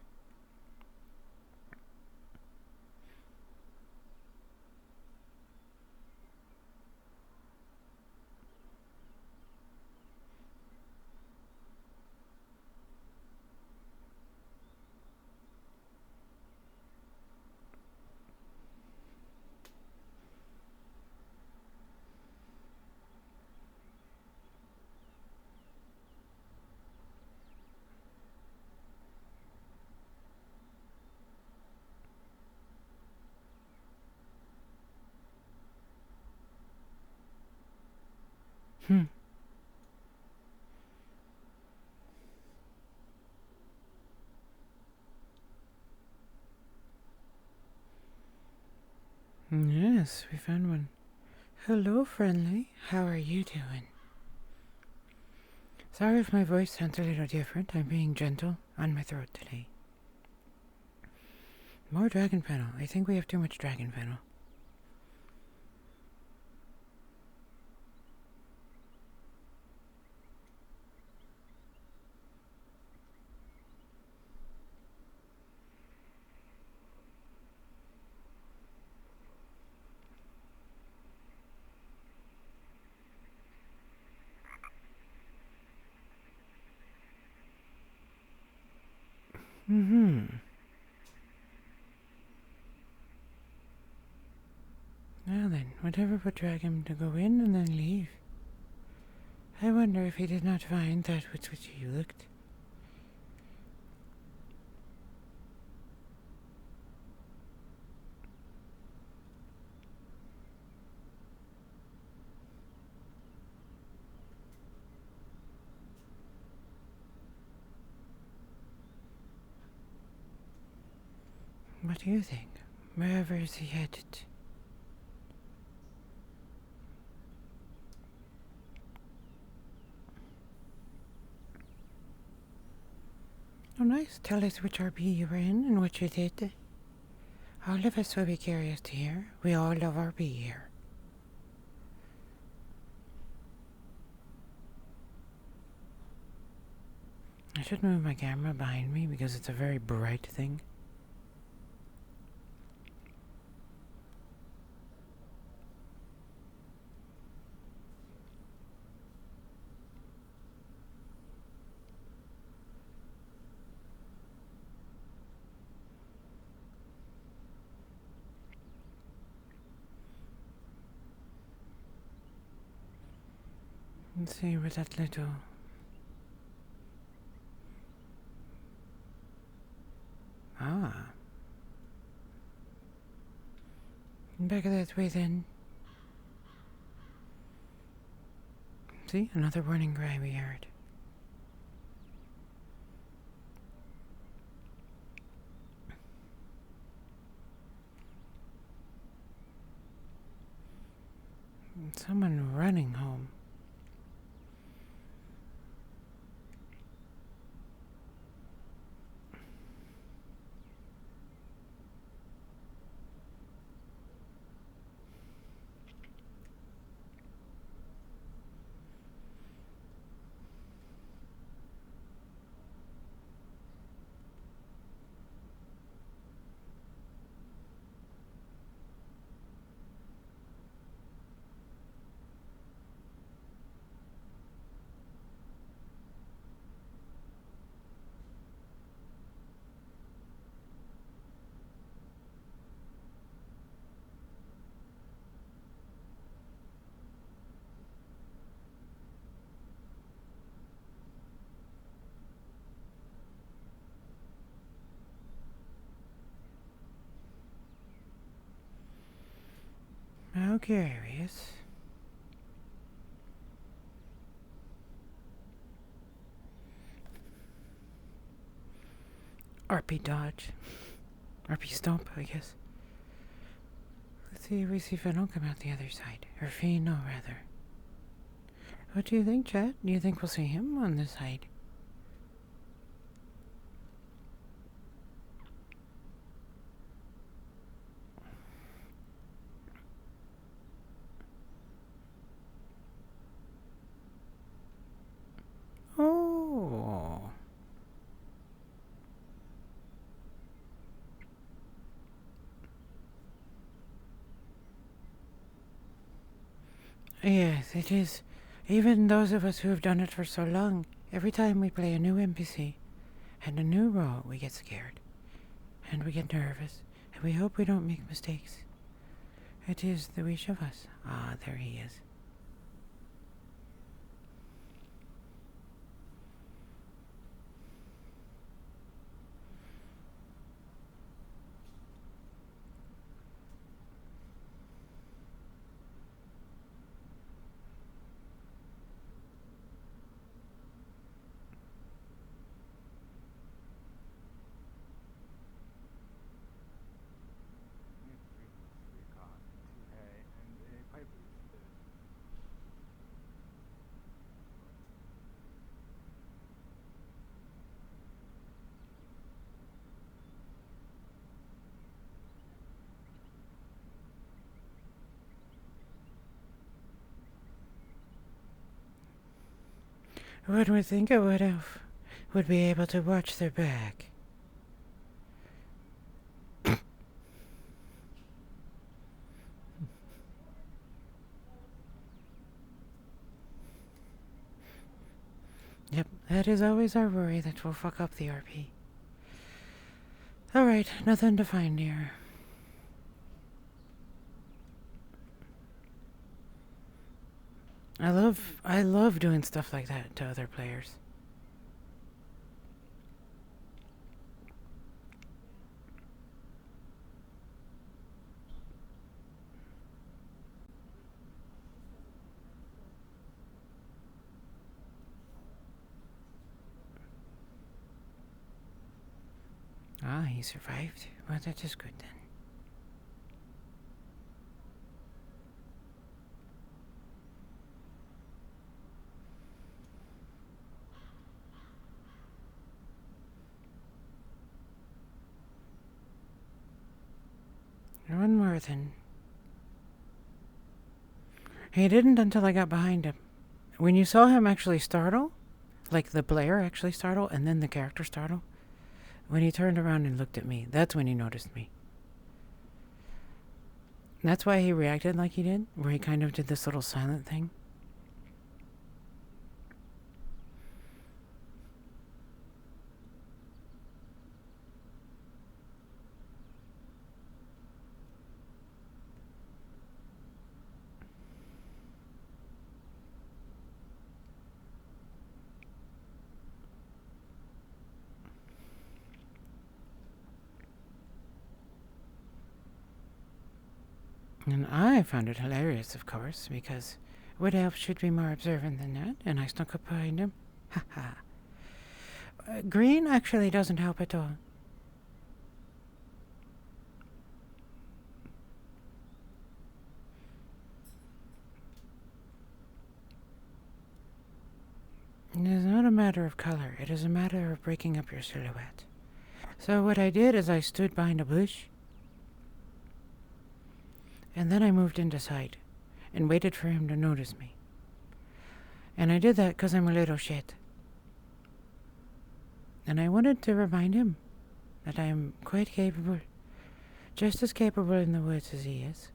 S2: Yes, we found one. Hello, friendly. How are you doing? Sorry if my voice sounds a little different. I'm being gentle on my throat today. More dragon fennel. I think we have too much dragon fennel. Well then, whatever would drag him to go in and then leave? I wonder if he did not find that with which you looked. What do you think? Wherever is he headed? Oh, nice. Tell us which RP you were in and what you did. All of us will be curious to hear. We all love RP here. I should move my camera behind me because it's a very bright thing. Let's see where that little... Ah. Back of that way then. See? Another warning cry we heard. Someone running home. How curious. RP dodge. RP stomp, I guess. Let's see if we see Fennel come out the other side. Or Fino, rather. What do you think, Chad? Do you think we'll see him on this side? Oh. Yes, it is. Even those of us who have done it for so long, every time we play a new NPC and a new role, we get scared. And we get nervous. And we hope we don't make mistakes. It is the wish of us. Ah, there he is. One would think a wood elf would be able to watch their back. Yep, that is always our worry that we'll fuck up the RP. Alright, nothing to find here. I love doing stuff like that to other players. Ah, he survived. Well, that is good then. One more then. He didn't until I got behind him. When you saw him actually startle, like the player actually startle, and then the character startle, when he turned around and looked at me, that's when he noticed me. That's why he reacted like he did, where he kind of did this little silent thing. And I found it hilarious, of course, because Wood Elf should be more observant than that, and I snuck up behind him. Ha ha. Green actually doesn't help at all. It is not a matter of color, it is a matter of breaking up your silhouette. So what I did is I stood behind a bush, and then I moved into sight, and waited for him to notice me. And I did that because I'm a little shit. And I wanted to remind him that I am quite capable, just as capable in the woods as he is.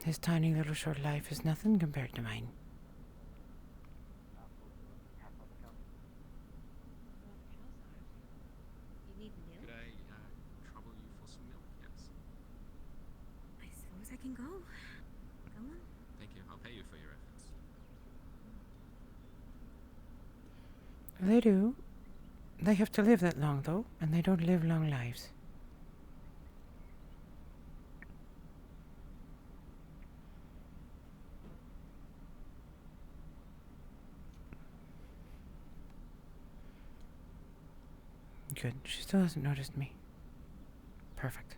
S2: His tiny little short life is nothing compared to mine.
S10: Could I trouble you for some milk, yes?
S6: I suppose I can go. Come on.
S10: Thank you. I'll pay you for your efforts.
S2: They do. They have to live that long, though, and they don't live long lives. Good. She still hasn't noticed me. Perfect.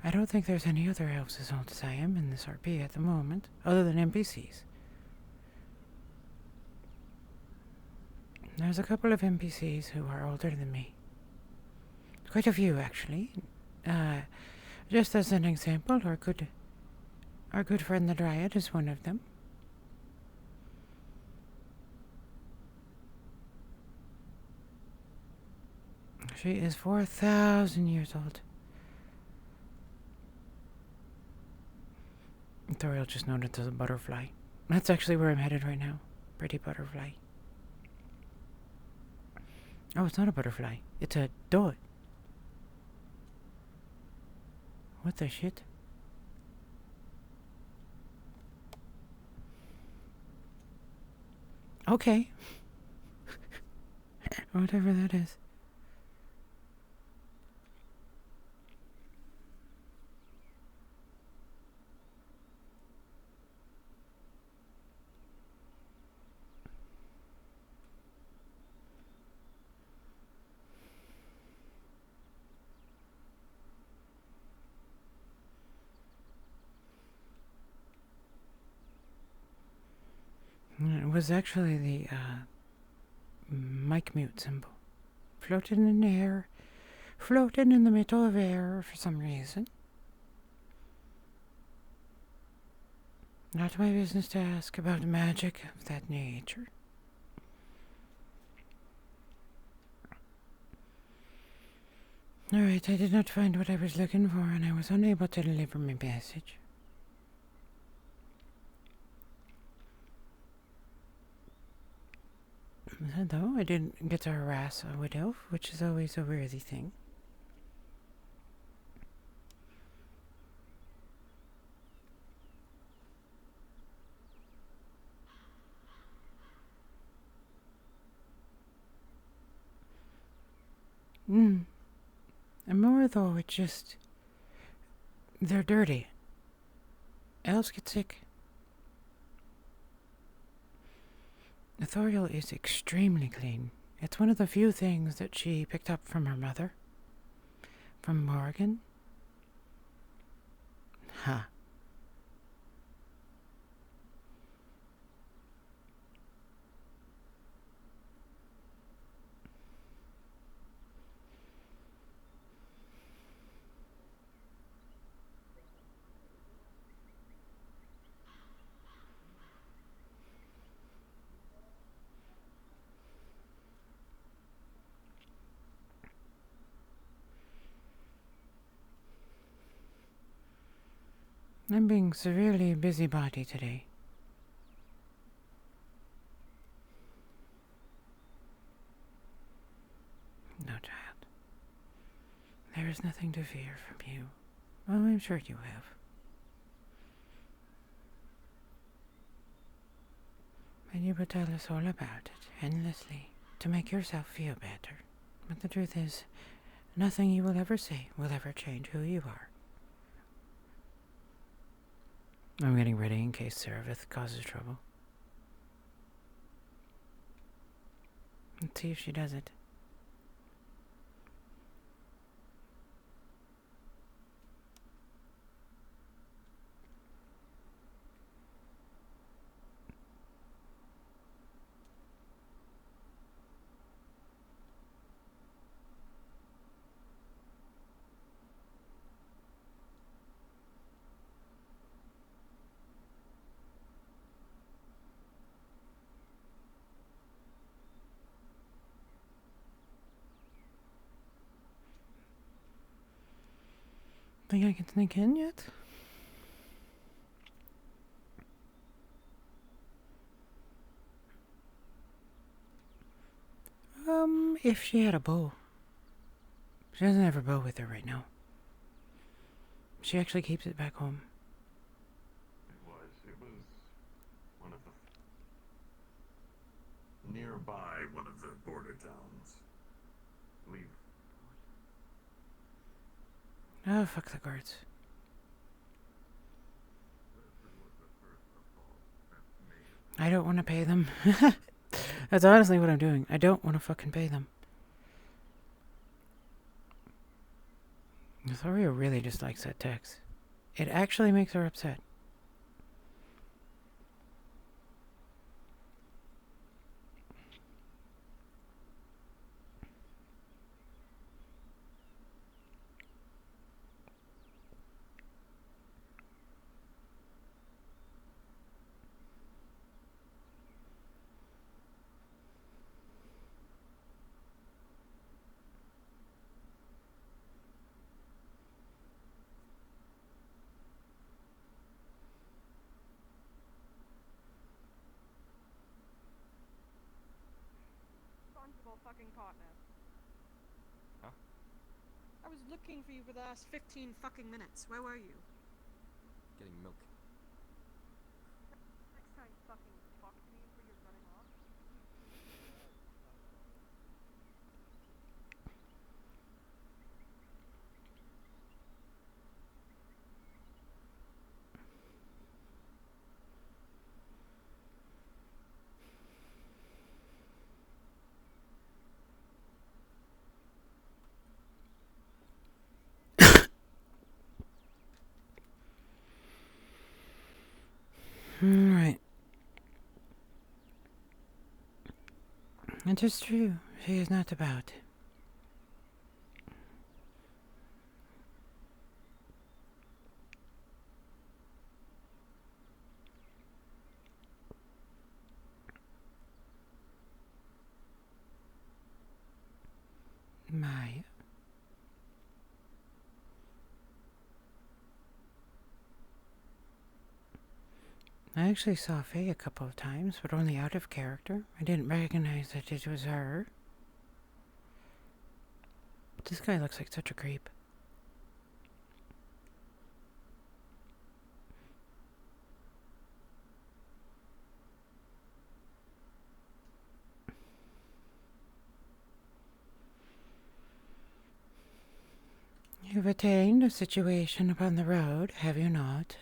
S2: I don't think there's any other elves as old as I am in this RP at the moment, other than NPCs. There's a couple of NPCs who are older than me. Quite a few, actually. Just as an example, our good friend the Dryad is one of them. She is 4,000 years old. Toriel just noted there's a butterfly. That's actually where I'm headed right now. Pretty butterfly. Oh, it's not a butterfly. It's a dot. What the shit? Okay. Whatever that is. It was actually the mic mute symbol. Floating in the air. Floating in the middle of air for some reason. Not my business to ask about magic of that nature. Alright, I did not find what I was looking for, and I was unable to deliver my message. Though I didn't get to harass a wood elf, which is always a worthy thing. And more though, it's just... they're dirty. Elves get sick. Authorial is extremely clean. It's one of the few things that she picked up from her mother. From Morgan. Ha. I'm being severely busybody today. No, child. There is nothing to fear from you. Well, I'm sure you have. And you would tell us all about it, endlessly, to make yourself feel better. But the truth is, nothing you will ever say will ever change who you are. I'm getting ready in case Seraph causes trouble. Let's see if she does it. Think I can sneak in yet? If she had a bow. She doesn't have her bow with her right now. She actually keeps it back home.
S16: It was one of the... nearby one of the border towns. I believe.
S2: Oh, fuck the guards. I don't want to pay them. That's honestly what I'm doing. I don't want to fucking pay them. Thoria really dislikes that text. It actually makes her upset.
S14: Fucking partner.
S10: Huh?
S14: I was looking for you for the last 15 fucking minutes. Where were you?
S10: Getting milk.
S14: Next time fucking talk to me before you're running off.
S2: Alright. It is true. She is not about. Maya. I actually saw Faye a couple of times, but only out of character. I didn't recognize that it was her. This guy looks like such a creep. You've attained a situation upon the road, have you not?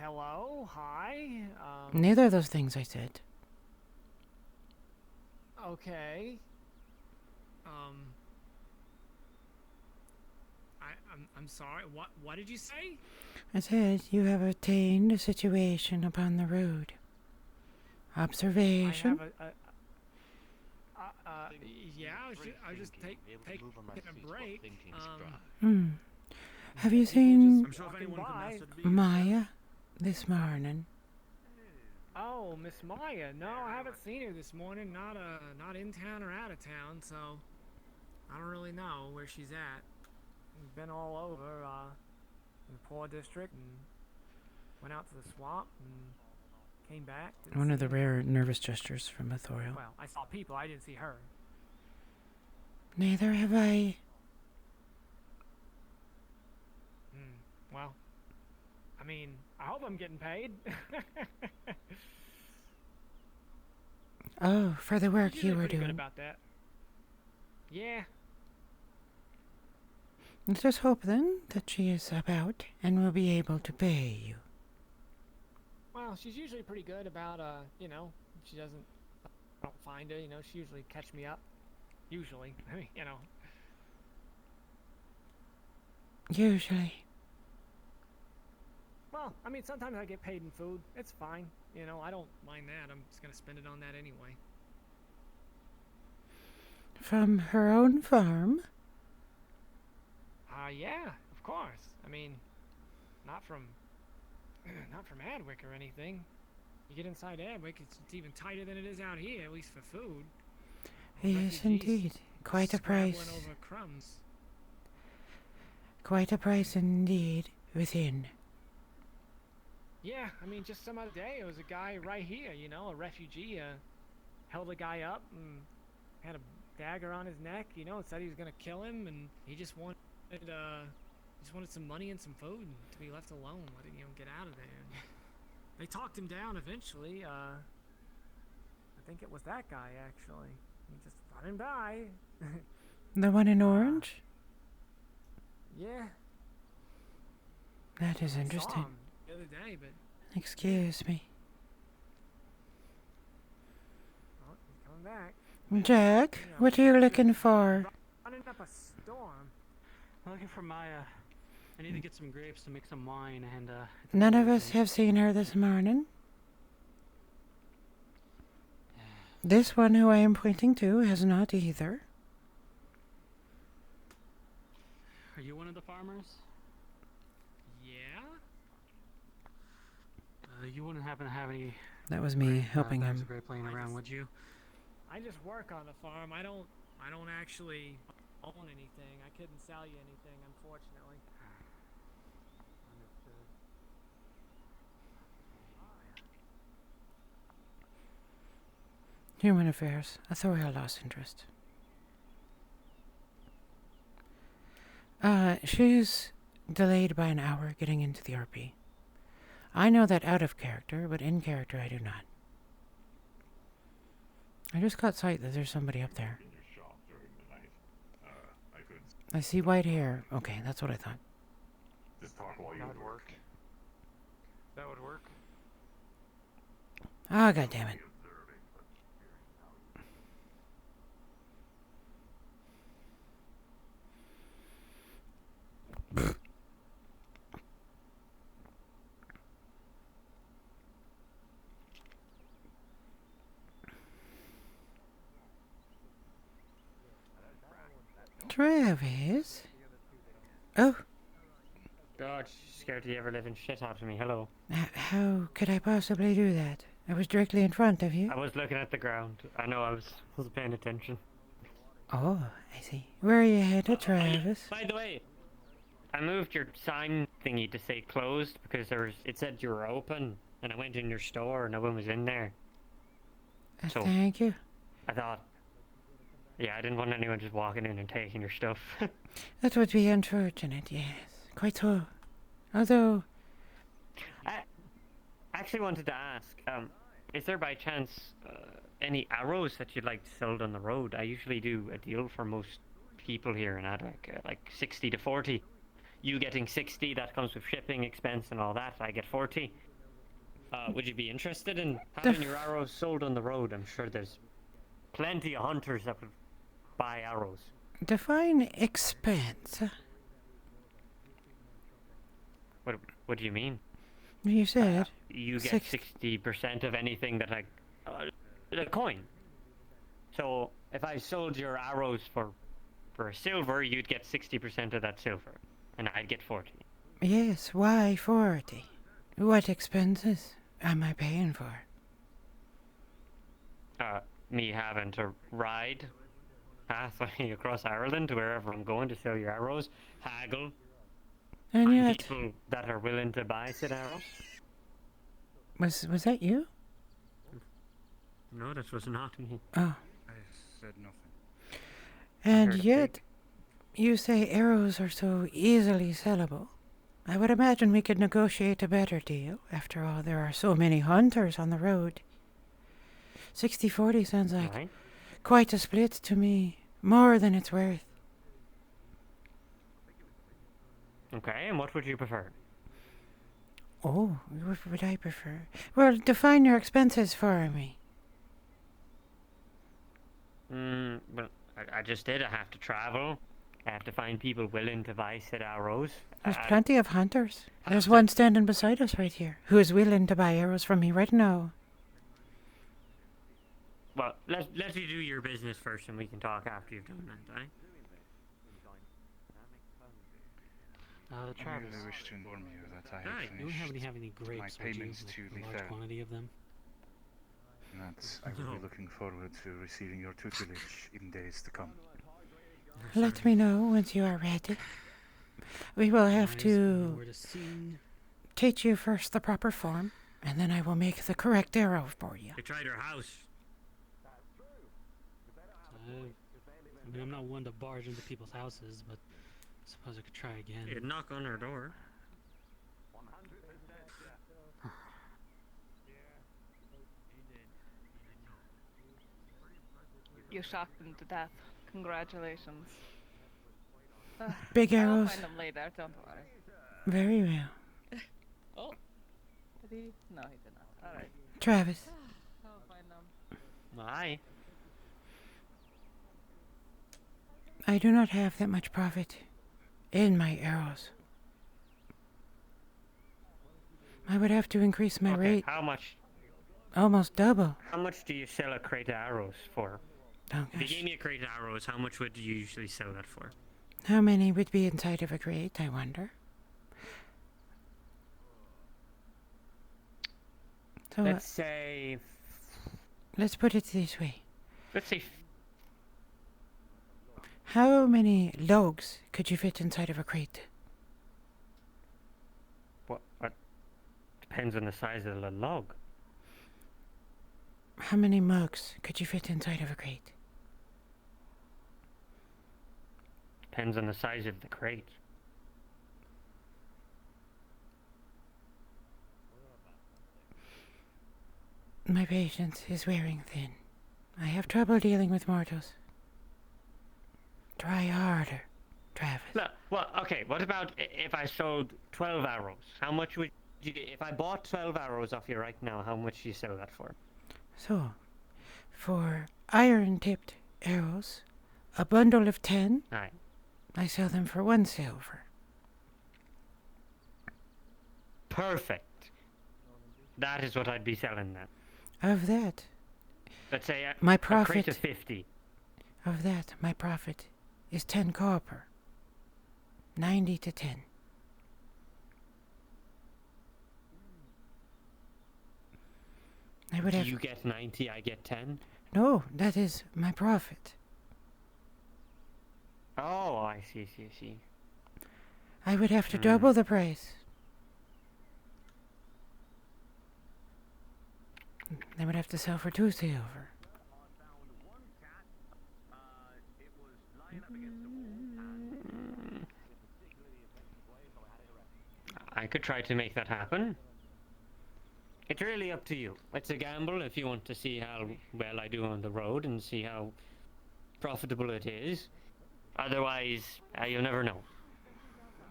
S20: Hello? Hi?
S2: Neither of those things I said.
S20: Okay. I'm sorry. What did you say?
S2: I said you have attained a situation upon the road. Observation.
S20: Yeah, I was just taking a break.
S2: Have you seen
S20: I'm sure if anyone could master to be
S2: Maya this morning?
S20: Oh, Miss Maya. No, I haven't seen her this morning. Not in town or out of town, so I don't really know where she's at. Been all over in the poor district and went out to the swamp and came back.
S2: One of the rare nervous gestures from Authorial.
S20: Well, I saw people. I didn't see her.
S2: Neither have I.
S20: Well, I mean, I hope I'm getting paid.
S2: Oh, for the work
S20: She's
S2: you
S20: usually
S2: were
S20: pretty good
S2: doing.
S20: about that. Yeah.
S2: Let's just hope then that she is about and will be able to pay you.
S20: Well, she's usually pretty good about, if she doesn't, I don't find her, she usually catch me up. Usually, I mean,
S2: Usually.
S20: Well, I mean, sometimes I get paid in food. It's fine. I don't mind that. I'm just gonna spend it on that anyway.
S2: From her own farm?
S20: Yeah, of course. I mean, not from Adwick or anything. You get inside Adwick, it's even tighter than it is out here, at least for food.
S2: Yes, indeed. Quite a price.
S20: Over crumbs.
S2: Quite a price indeed within.
S20: Yeah, I mean, just some other day, it was a guy right here, a refugee, held a guy up and had a dagger on his neck, and said he was gonna kill him, and he just wanted some money and some food to be left alone, letting him get out of there. They talked him down eventually. I think it was that guy, actually. He just let him die.
S2: The one in orange?
S20: Yeah.
S2: That is
S20: I saw
S2: interesting.
S20: him the other day, but
S2: Excuse me.
S20: oh, he's coming back.
S2: Jack, what are you looking for?
S20: Running up a storm.
S5: I'm looking for Maya. I need to get some grapes to make some wine and
S2: None of us have seen her this morning. This one who I am pointing to has not either.
S5: Are you one of the farmers?
S20: Yeah?
S5: You wouldn't happen to have any...
S2: That was me helping
S5: bags
S2: him.
S5: of grape laying around, would you?
S20: I just work on the farm. I don't actually own anything. I couldn't sell you anything, unfortunately.
S5: Understood.
S2: Human affairs. Authorial lost interest. She's delayed by an hour getting into the RP. I know that out of character, but in character I do not. I just caught sight that there's somebody up there. I see white hair. Okay, that's what I thought.
S16: Just talk while you
S12: That would work. That would work.
S2: Ah, God damn it. Travis? Oh,
S5: God, scared the ever-living shit out of me. Hello.
S2: how could I possibly do that? I was directly in front of you.
S5: I was looking at the ground. I know I was paying attention.
S2: Oh, I see. Where are you headed, Travis?
S5: By the way, I moved your sign thingy to say closed because it said you were open, and I went in your store and no one was in there. So
S2: Thank you.
S5: I thought, yeah, I didn't want anyone just walking in and taking your stuff.
S2: That would be unfortunate, yes. Quite so. Although...
S5: I actually wanted to ask, is there by chance any arrows that you'd like to sell on the road? I usually do a deal for most people here in Adwick, like 60 to 40. You getting 60, that comes with shipping expense and all that. I get 40. Would you be interested in having your arrows sold on the road? I'm sure there's plenty of hunters that would buy arrows.
S2: Define expense.
S5: What do you mean?
S2: You said
S5: you get 60% of anything that a coin. So if I sold your arrows for a silver, you'd get 60% of that silver, and I'd get 40.
S2: Yes, why 40? What expenses am I paying for?
S5: Me having to ride halfway across Ireland to wherever I'm going to sell your arrows, haggle,
S2: And
S5: find
S2: yet,
S5: people that are willing to buy said arrows.
S2: was that you?
S5: No, that was not me.
S2: Oh.
S21: I said nothing.
S2: And yet, you say arrows are so easily sellable. I would imagine we could negotiate a better deal. After all, there are so many hunters on the road. 60-40 sounds like quite a split to me. More than it's worth.
S5: Okay, and what would you prefer?
S2: Oh, what would I prefer? Well, define your expenses for me.
S5: Well, I just did. I have to travel. I have to find people willing to buy said arrows.
S2: There's plenty of hunters. There's one standing beside us right here who is willing to buy arrows from me right now.
S5: Well, let you do your business first, and we can talk after you've done that, eh?
S21: Travis, I wish to inform you that I have
S9: Do we
S21: finished
S9: have any grapes
S21: my payments to
S9: a
S21: the
S9: large
S21: fair.
S9: quantity of them?
S21: And that I will be looking forward to receiving your tutelage in days to come.
S2: Let me know once you are ready. We will have to teach you first the proper form, and then I will make the correct arrow for you.
S5: You tried our house.
S9: I mean, I'm not one to barge into people's houses, but I suppose I could try again.
S5: You'd knock on our door.
S13: You shocked them to death. Congratulations.
S2: Big arrows.
S13: I'll find them later, don't worry.
S2: Very well.
S13: Oh. Did he? No, he did not. Alright.
S2: Travis.
S13: I'll find them.
S5: Aye.
S2: I do not have that much profit in my arrows. I would have to increase my rate.
S5: How much?
S2: Almost double.
S5: How much do you sell a crate of arrows for?
S2: Oh,
S5: if you gave me a crate of arrows, how much would you usually sell that for?
S2: How many would be inside of a crate, I wonder? So,
S5: let's say...
S2: Let's put it this way.
S5: Let's say...
S2: How many logs could you fit inside of a crate?
S5: What? Depends on the size of the log.
S2: How many mugs could you fit inside of a crate?
S5: Depends on the size of the crate.
S2: My patience is wearing thin. I have trouble dealing with mortals. Try harder, Travis.
S5: Look, well, okay, what about if I sold 12 arrows? How much would you... If I bought 12 arrows off you right now, how much do you sell that for?
S2: So, for iron-tipped arrows, a bundle of 10,
S5: Aye.
S2: I sell them for 1 silver.
S5: Perfect. That is what I'd be selling then.
S2: Of that,
S5: Let's say
S2: my
S5: a crate
S2: profit
S5: of 50.
S2: Of that, my profit is 10 copper. 90 to 10. I would have...
S5: You get 90, I get 10?
S2: No, that is my profit.
S5: Oh, I see.
S2: I would have to double the price. I would have to sell for 2 silver.
S5: I could try to make that happen. It's really up to you. It's a gamble if you want to see how well I do on the road and see how profitable it is. Otherwise, you'll never know.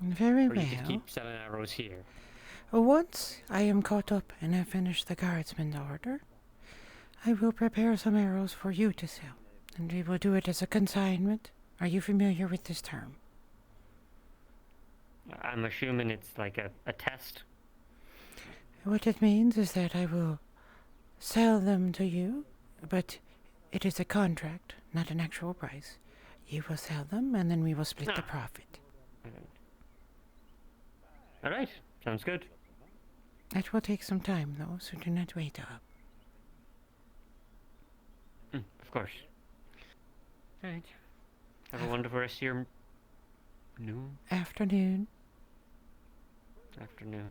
S2: Very
S5: Or you could
S2: well.
S5: keep selling arrows here.
S2: Once I am caught up and have finished the guardsman's order, I will prepare some arrows for you to sell, and we will do it as a consignment. Are you familiar with this term?
S5: I'm assuming it's like a test.
S2: What it means is that I will sell them to you, but it is a contract, not an actual price. You will sell them, and then we will split the profit.
S5: Alright, sounds good.
S2: It will take some time, though, so do not wait up.
S5: Of course. Alright. Have a wonderful rest of your
S2: Afternoon.
S5: Afternoon.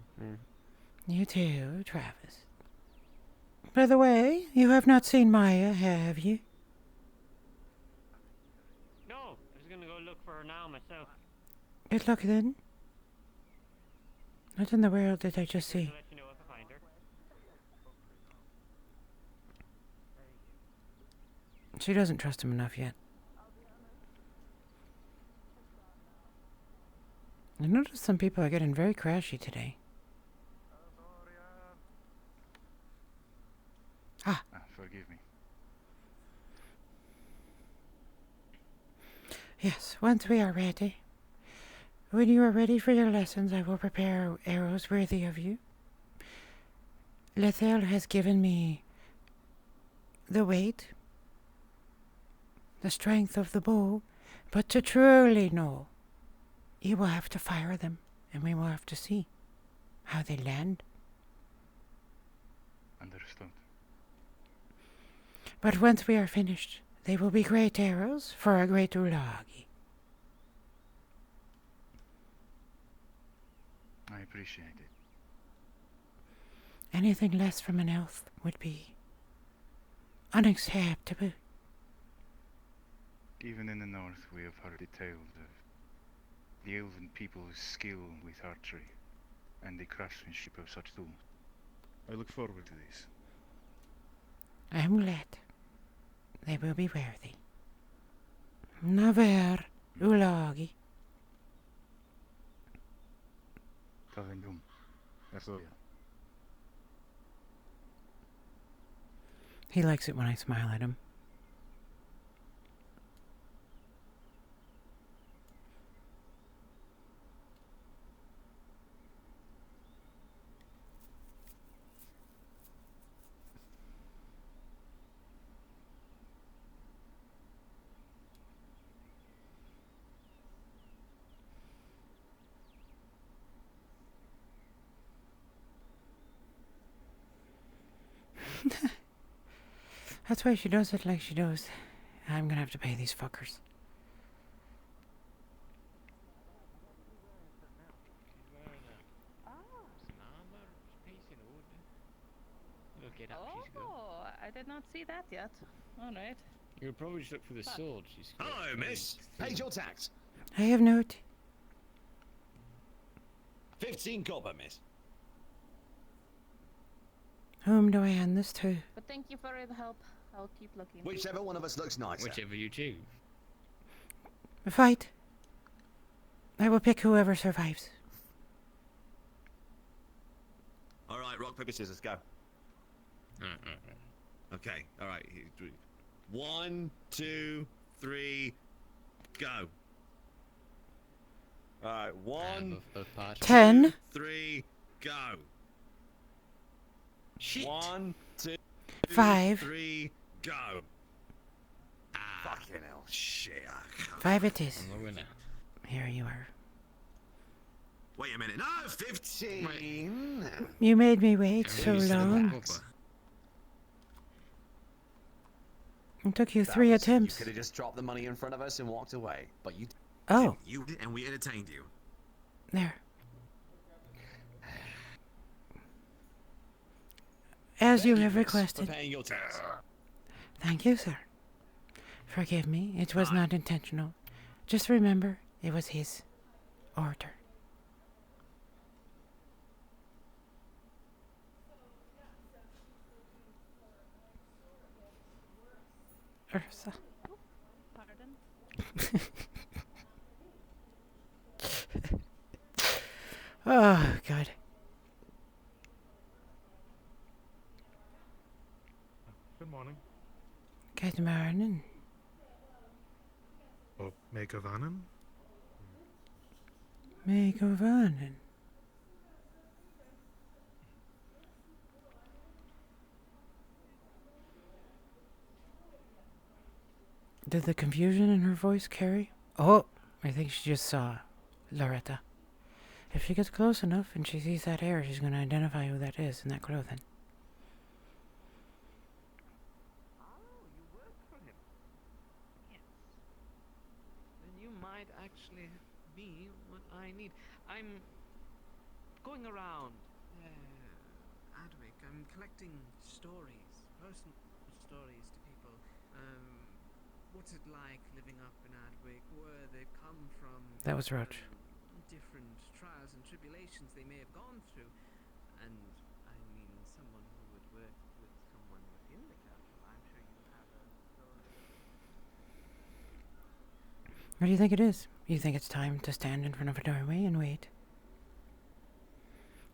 S2: You too, Travis. By the way, you have not seen Maya, have you?
S5: No, I was gonna go look for her now myself.
S2: Good luck then. What in the world did I just see?
S5: I'll let you know if I find her.
S2: She doesn't trust him enough yet. I noticed some people are getting very crashy today.
S21: Forgive me.
S2: Yes, once we are ready. When you are ready for your lessons, I will prepare arrows worthy of you. Lethel has given me the weight, the strength of the bow, but to truly know, you will have to fire them, and we will have to see how they land.
S21: Understood.
S2: But once we are finished, they will be great arrows for a great ulagi.
S21: I appreciate it.
S2: Anything less from an elf would be unacceptable.
S21: Even in the north, we have heard the tales of the elven people's skill with archery and the craftsmanship of such tools. I look forward to this.
S2: I am glad. They will be worthy. Naver ulagi.
S21: Tavendum.
S2: He likes it when I smile at him. That's why she does it like she does. I'm gonna have to pay these fuckers.
S13: Oh, I did not see that yet. All right.
S19: You'll probably just look for the sword. She's got.
S17: Hello, miss. Paid your tax.
S2: I have note.
S17: 15 copper, miss.
S2: Whom do I hand this to?
S13: But thank you for the help. I'll keep looking.
S17: Whichever one of us looks nicer.
S19: Whichever you choose.
S2: A fight. I will pick whoever survives.
S17: All right, rock, paper, scissors, go. Okay, all right. 1, 2, 3, go. All right, 1,
S2: 10,
S17: 3, go.
S19: Shit.
S17: 1, 2,
S2: 5,
S17: 3, go. Fucking hell, shit.
S2: 5 it is.
S19: I'm the winner.
S2: Here you are.
S17: Wait a minute, no, 15.
S2: You made me wait so long. It took you 3 attempts.
S17: You could have just dropped the money in front of us and walked away, but you.
S2: Oh.
S17: You did, and we entertained you.
S2: There. As you have requested.
S17: For paying your tax.
S2: Thank you, sir. Forgive me, it was not intentional. Just remember, it was his order. Ursa.
S13: Pardon?
S2: Oh, God.
S18: Good morning.
S2: Good morning.
S18: Oh, make of Annan?
S2: Make of Annan. Did the confusion in her voice carry? Oh, I think she just saw Loretta. If she gets close enough and she sees that hair, she's going to identify who that is in that clothing.
S4: Oh, you work for him? Yes. Then you might actually be what I need. I'm going around Adwick. I'm collecting stories, personal stories to people. What's it like living up in Adwick? Where they've come from?
S2: That was Roach.
S4: Different trials and tribulations they may have gone through. And I mean, someone who would work with someone within the capital, I'm sure you have a story.
S2: What do you think it is? You think it's time to stand in front of a doorway and wait?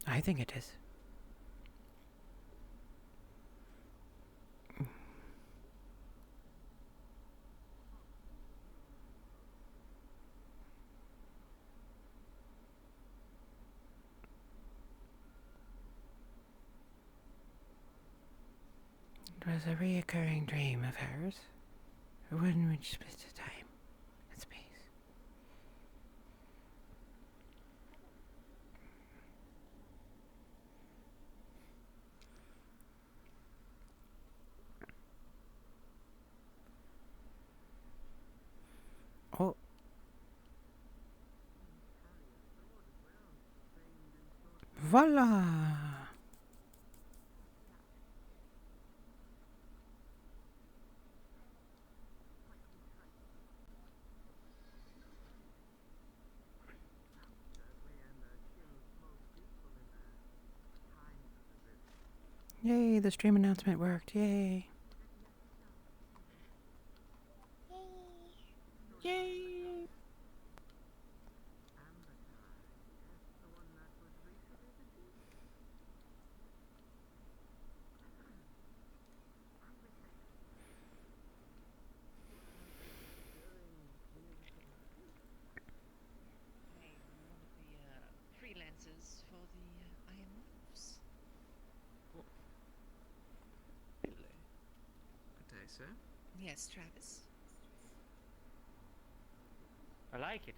S2: I think it is. It was a reoccurring dream of hers, one which split time and space. Oh. Voila! Yay, the stream announcement worked. Yay. Yay!
S22: Freelancers for the Iron Wolves.
S4: Really? Good day, sir.
S22: Yes, Travis.
S5: I like it.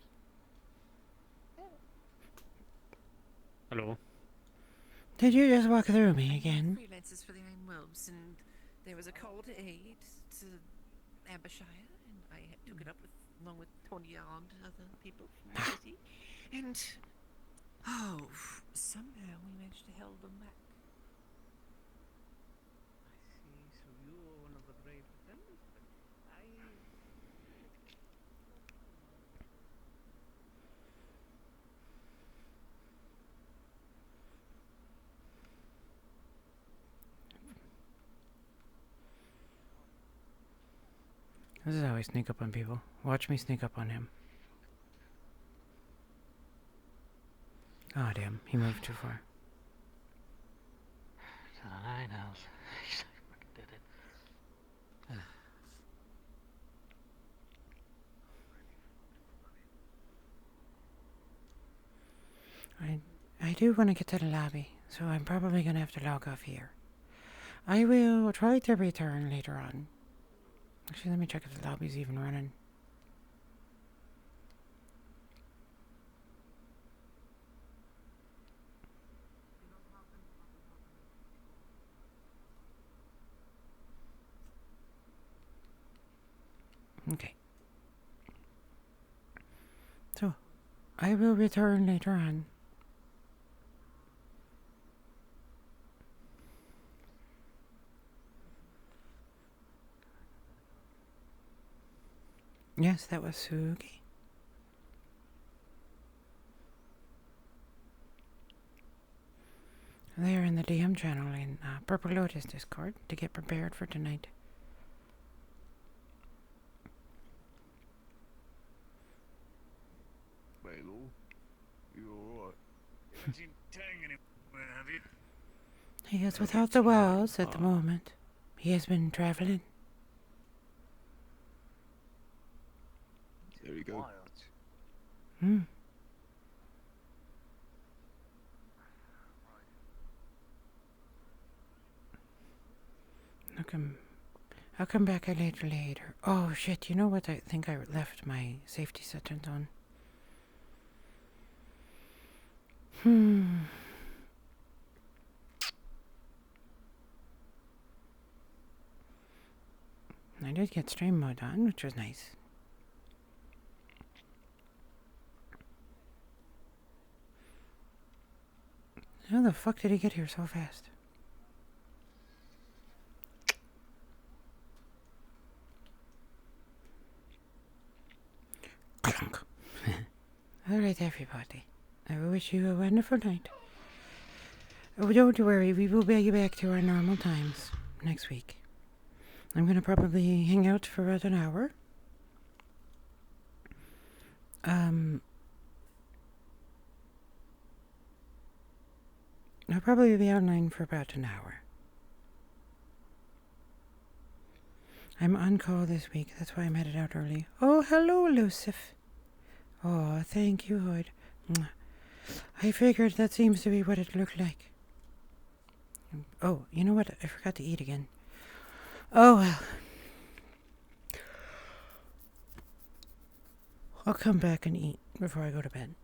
S9: Hello.
S2: Did you just walk through me again?
S22: Freelancers for the Iron Wolves, and there was a call to aid to Ambershire, and I took it up with, along with 20-odd other people from the city, and somehow we managed to hold them back.
S4: I see. So you were one of the brave defenders, but
S2: This is how I sneak up on people. Watch me sneak up on him. Oh, damn. He moved too far.
S5: I know. I fucking did it.
S2: I do want to get to the lobby, so I'm probably going to have to log off here. I will try to return later on. Actually, let me check if the lobby's even running. Okay. So, I will return later on. Yes, that was Sugi. They're in the DM channel in Purple Lotus Discord to get prepared for tonight.
S21: Milo, you alright?
S7: seen Tang anywhere, have you?
S2: He is without the walls at the moment. He has been traveling.
S10: There you go.
S7: Wild.
S2: Hmm. I'll come back a little later. Oh shit, you know what? I think I left my safety settings on. I did get stream mode on, which was nice. How the fuck did he get here so fast? Clunk. Alright, everybody. I wish you a wonderful night. Oh, don't worry, we will be back to our normal times next week. I'm going to probably hang out for about an hour. I'll probably be online for about an hour. I'm on call this week, that's why I'm headed out early. Oh, hello, Lucif. Oh, thank you, Hood. I figured that seems to be what it looked like. Oh, you know what? I forgot to eat again. Oh, well. I'll come back and eat before I go to bed.